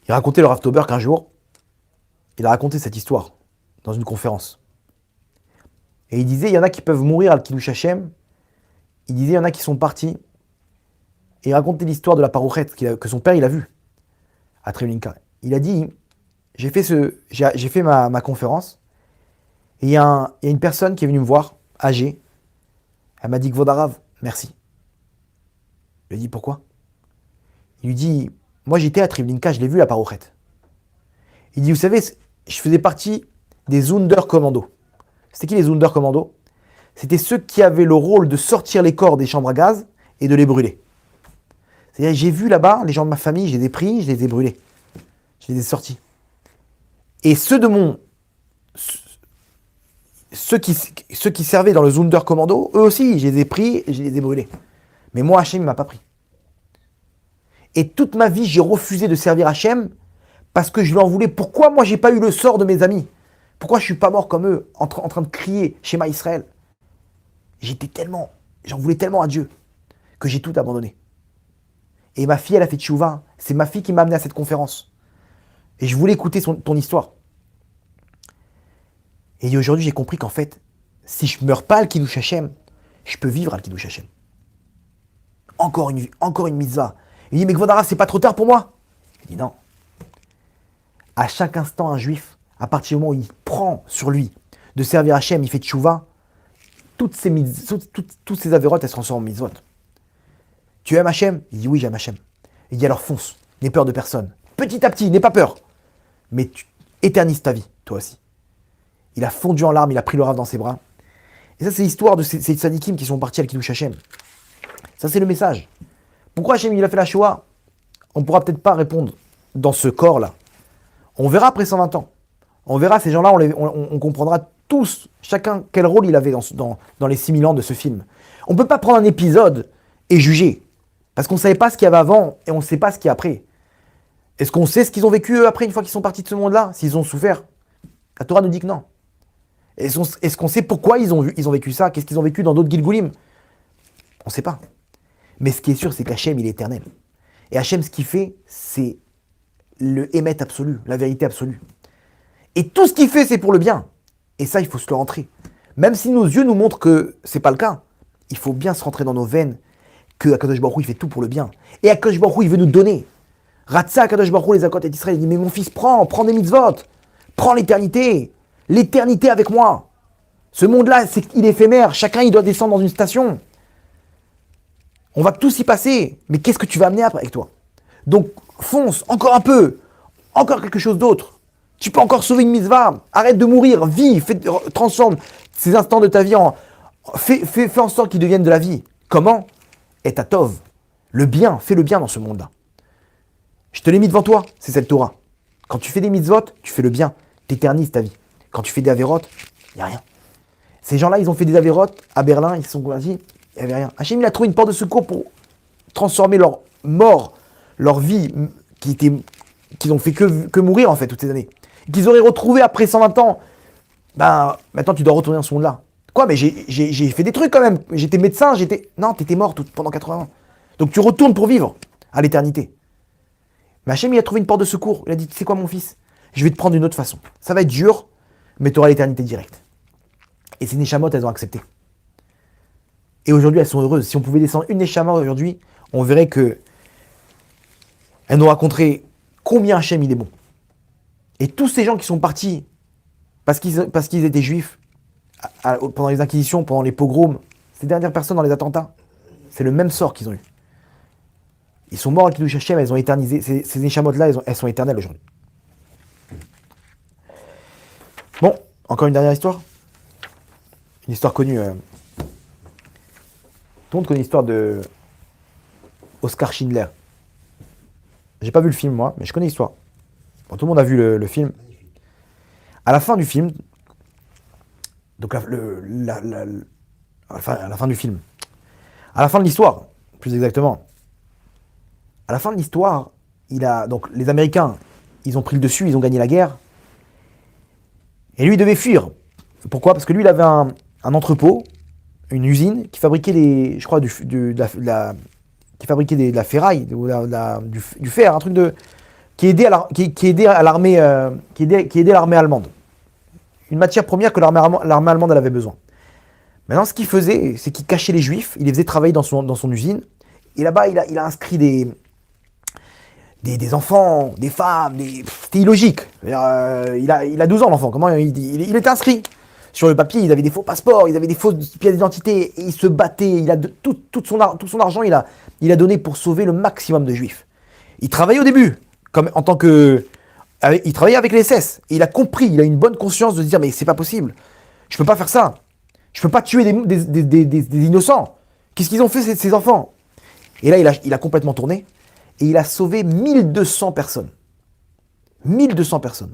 Il racontait le Rav Tauber qu'un jour, il a raconté cette histoire dans une conférence. Et il disait, il y en a qui peuvent mourir à Kiddush Hashem. Il disait, il y en a qui sont partis. Et il racontait l'histoire de la parouchette que son père, il a vue à Treblinka. Il a dit, j'ai fait ma conférence. Et il y a une personne qui est venue me voir, âgée. Elle m'a dit, Kvod Harav, merci. Je lui ai dit, pourquoi? Il lui dit, moi j'étais à Treblinka, je l'ai vu la parouchette. Il dit, vous savez, je faisais partie des Zunder Commando. C'était qui les Zunder Commando? C'était ceux qui avaient le rôle de sortir les corps des chambres à gaz et de les brûler. C'est-à-dire, j'ai vu là-bas les gens de ma famille, je les ai pris, je les ai brûlés. Je les ai sortis. Et ceux qui servaient dans le Zunder Commando, eux aussi, je les ai pris et je les ai brûlés. Mais moi, Hachem ne m'a pas pris. Et toute ma vie, j'ai refusé de servir Hachem parce que je lui en voulais. Pourquoi moi, j'ai pas eu le sort de mes amis? Pourquoi je suis pas mort comme eux, en train de crier Shema Israël? J'en voulais tellement à Dieu que j'ai tout abandonné. Et ma fille, elle a fait tchouva. C'est ma fille qui m'a amené à cette conférence. Et je voulais écouter ton histoire. Et aujourd'hui, j'ai compris qu'en fait, si je meurs pas à Kiddush Hashem, je peux vivre à Kiddush Hashem. Encore une mitzvah. Il dit, mais Kvod Harav, c'est pas trop tard pour moi? Il dit non. À chaque instant, un juif, à partir du moment où il prend sur lui de servir Hachem, il fait tchouva, toutes ces avérotes, elles se transforment en mitzvot. Tu aimes Hachem? Il dit oui, j'aime Hachem. Il dit alors fonce, n'aie peur de personne. Petit à petit, n'aie pas peur. Mais tu éternises ta vie, toi aussi. Il a fondu en larmes, il a pris le Rav dans ses bras. Et ça, c'est l'histoire de ces tzadikim qui sont partis à Kiddush Hashem. Ça, c'est le message. Pourquoi Hachem, il a fait la Shoah? on ne pourra peut-être pas répondre dans ce corps-là. On verra après 120 ans. On verra ces gens-là, on comprendra tous, chacun, quel rôle il avait dans les 6000 ans de ce film. On ne peut pas prendre un épisode et juger. Parce qu'on ne savait pas ce qu'il y avait avant et on ne sait pas ce qu'il y a après. Est-ce qu'on sait ce qu'ils ont vécu eux après, une fois qu'ils sont partis de ce monde-là? S'ils ont souffert? La Torah nous dit que non. Est-ce qu'on sait pourquoi ils ont vécu ça? Qu'est-ce qu'ils ont vécu dans d'autres Gilgulim? On ne sait pas. Mais ce qui est sûr, c'est qu'Hachem, il est éternel. Et Hachem, ce qu'il fait, c'est le émet absolu, la vérité absolue. Et tout ce qu'il fait, c'est pour le bien. Et ça, il faut se le rentrer. Même si nos yeux nous montrent que c'est pas le cas, il faut bien se rentrer dans nos veines que Akadosh Baruch Hu, il fait tout pour le bien. Et Akadosh Baruch Hu, il veut nous donner. Ratsa Akadosh Baruch Hu, les Akot et Israël, il dit, mais mon fils, prends des mitzvot. Prends l'éternité. L'éternité avec moi. Ce monde-là, il est éphémère. Chacun, il doit descendre dans une station. On va tous y passer. Mais qu'est-ce que tu vas amener après avec toi? Donc, fonce, encore un peu. Encore quelque chose d'autre. Tu peux encore sauver une mitzvah. Arrête de mourir. Vis. Transforme ces instants de ta vie en... Fais en sorte qu'ils deviennent de la vie. Comment? Et Tov. Le bien. Fais le bien dans ce monde-là. Je te l'ai mis devant toi. C'est cette Torah. Quand tu fais des mitzvot, tu fais le bien. T'éternises ta vie. Quand tu fais des avérotes, il n'y a rien. Ces gens-là, ils ont fait des avérotes à Berlin. Ils se sont convertis. Il n'y avait rien. Hachem, il a trouvé une porte de secours pour transformer leur mort, leur vie, qu'ils ont fait que mourir, en fait, toutes ces années. Qu'ils auraient retrouvé après 120 ans. Ben, maintenant, tu dois retourner dans ce monde-là. Quoi, mais j'ai fait des trucs quand même. J'étais médecin, Non, t'étais mort pendant 80 ans. Donc tu retournes pour vivre à l'éternité. Mais Hachem, il a trouvé une porte de secours. Il a dit, tu sais quoi, mon fils? Je vais te prendre d'une autre façon. Ça va être dur, mais tu auras l'éternité directe. Et ces Neshamot, elles ont accepté. Et aujourd'hui, elles sont heureuses. Si on pouvait descendre une Neshama aujourd'hui, on verrait que elles nous raconteraient combien Hachem, il est bon. Et tous ces gens qui sont partis parce qu'ils étaient juifs, pendant les inquisitions, pendant les pogroms, ces dernières personnes dans les attentats, c'est le même sort qu'ils ont eu. Ils sont morts à Kiddush Hashem, elles ont éternisé. Ces Neshamot-là, elles sont éternelles aujourd'hui. Bon, encore une dernière histoire. Une histoire connue. Tout le monde connaît l'histoire de Oscar Schindler. J'ai pas vu le film, moi, mais je connais l'histoire. Bon, tout le monde a vu le film. À la fin du film, donc à la fin du film, à la fin de l'histoire, plus exactement, à la fin de l'histoire, donc les Américains, ils ont pris le dessus, ils ont gagné la guerre, et lui, il devait fuir. Pourquoi? Parce que lui, il avait un entrepôt, une usine qui fabriquait qui fabriquait de la ferraille, du fer, un truc qui aidait à l'armée, qui aidait l'armée allemande. Une matière première que l'armée allemande elle avait besoin. Maintenant, ce qu'il faisait, c'est qu'il cachait les juifs, il les faisait travailler dans son usine, et là-bas, il a inscrit des enfants, des femmes, c'était illogique. Il a 12 ans, l'enfant, comment il était inscrit. Sur le papier, ils avaient des faux passeports, ils avaient des fausses pièces d'identité, et il se battait, tout son argent, il a donné pour sauver le maximum de juifs. Il travaillait au début, il travaillait avec les SS, et il a compris, il a une bonne conscience de se dire, mais c'est pas possible, je peux pas faire ça, je peux pas tuer des innocents. Qu'est-ce qu'ils ont fait ces enfants? Et là, il a complètement tourné, et il a sauvé 1200 personnes. 1200 personnes.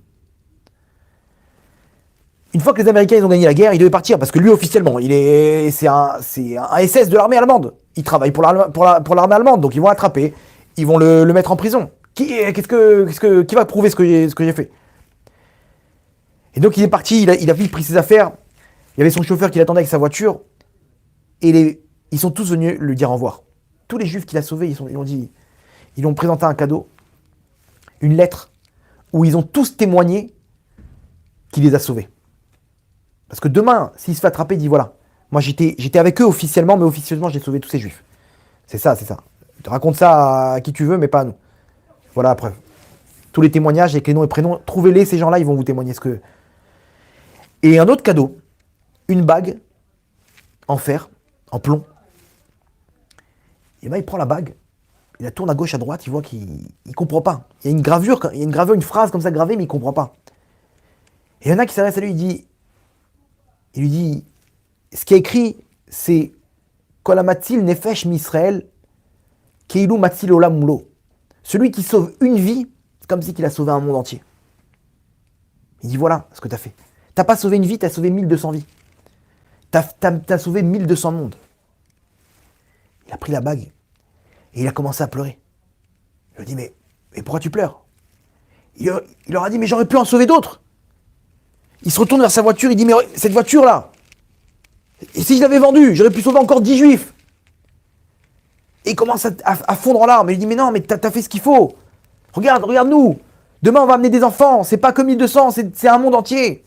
Une fois que les Américains ils ont gagné la guerre, il devait partir, parce que lui, officiellement, c'est un SS de l'armée allemande. Il travaille pour l'armée allemande, donc ils vont l'attraper, ils vont le mettre en prison. Qui va prouver ce que j'ai fait? Et donc il est parti, il a vite pris ses affaires, il y avait son chauffeur qui l'attendait avec sa voiture, et ils sont tous venus lui dire au revoir. Tous les juifs qu'il a sauvés, ils ont présenté un cadeau, une lettre, où ils ont tous témoigné qu'il les a sauvés. Parce que demain, s'il se fait attraper, il dit voilà, moi j'étais avec eux officiellement, mais officieusement j'ai sauvé tous ces juifs. C'est ça. Raconte ça à qui tu veux, mais pas à nous. Voilà la preuve. Tous les témoignages avec les noms et prénoms, trouvez-les, ces gens-là, ils vont vous témoigner ce que... Et un autre cadeau, une bague en fer, en plomb. Et là, il prend la bague, il la tourne à gauche, à droite, il voit qu'il ne comprend pas. Il y a une gravure, une phrase comme ça gravée, mais il ne comprend pas. Et il y en a qui s'adresse à lui, il lui dit, ce qui est écrit, c'est Kol hamatzil nefesh misraël, keilu matzil olam mulo. Celui qui sauve une vie, c'est comme si il a sauvé un monde entier. Il dit voilà ce que tu as fait. T'as pas sauvé une vie, tu as sauvé 1200 vies. T'as sauvé 1200 mondes. Il a pris la bague et il a commencé à pleurer. Il lui a dit mais pourquoi tu pleures? Il leur a dit mais j'aurais pu en sauver d'autres. Il se retourne vers sa voiture, il dit mais cette voiture là, et si je l'avais vendue, j'aurais pu sauver encore 10 juifs. Et il commence à fondre en larmes. Il dit mais non, mais t'as fait ce qu'il faut. Regarde-nous. Demain on va amener des enfants, c'est pas que 1200, c'est un monde entier.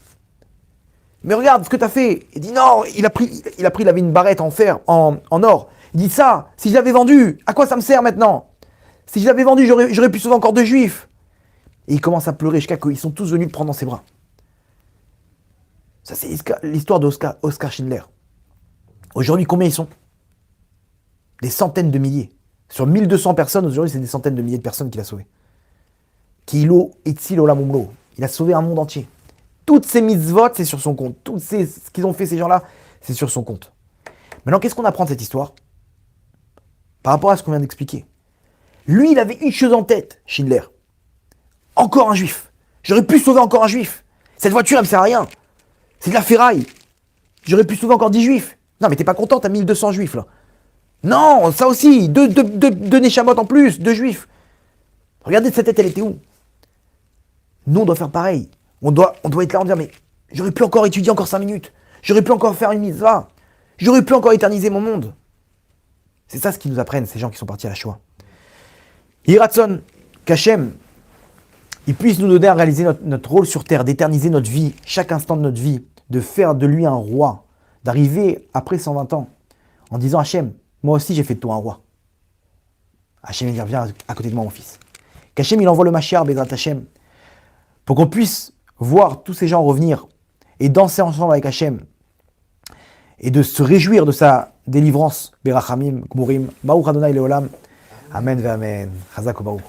Mais regarde ce que t'as fait. Il dit non, il avait une barrette en fer, en or. Il dit ça, si je l'avais vendu, à quoi ça me sert maintenant? Si je l'avais vendu, j'aurais pu sauver encore 2 juifs. Et il commence à pleurer jusqu'à qu'ils sont tous venus le prendre dans ses bras. Ça, c'est l'histoire d'Oskar Schindler. Aujourd'hui, combien ils sont? Des centaines de milliers. Sur 1200 personnes, aujourd'hui, c'est des centaines de milliers de personnes qu'il a sauvées. Kilo Etzil Olam Umlo. Il a sauvé un monde entier. Toutes ces mitzvot, c'est sur son compte. Ce qu'ils ont fait, ces gens-là, c'est sur son compte. Maintenant, qu'est-ce qu'on apprend de cette histoire? Par rapport à ce qu'on vient d'expliquer. Lui, il avait une chose en tête, Schindler. Encore un juif. J'aurais pu sauver encore un juif. Cette voiture, elle me sert à rien. C'est de la ferraille. J'aurais pu sauver encore 10 juifs. Non, mais t'es pas content, t'as 1200 juifs, là. Non, ça aussi, deux Neshamot en plus, 2 juifs. Regardez cette tête, elle était où? Nous, on doit faire pareil. On doit être là, on dire, mais j'aurais pu encore étudier encore 5 minutes. J'aurais pu encore faire une mitzvah. J'aurais pu encore éterniser mon monde. C'est ça ce qu'ils nous apprennent, ces gens qui sont partis à la Shoah. Hiratson, qu'Hachem, il puisse nous donner à réaliser notre rôle sur terre, d'éterniser notre vie, chaque instant de notre vie, de faire de lui un roi, d'arriver après 120 ans en disant Hachem, moi aussi j'ai fait de toi un roi. Hachem, il dit viens à côté de moi mon fils. Qu'Hachem, il envoie le Mashiach, Bezrat Hachem, pour qu'on puisse voir tous ces gens revenir et danser ensemble avec Hachem et de se réjouir de sa délivrance. Berachamim, Gmurim, Baruch Adonai Leolam. Amen ve Amen. Chazak u'Baruch.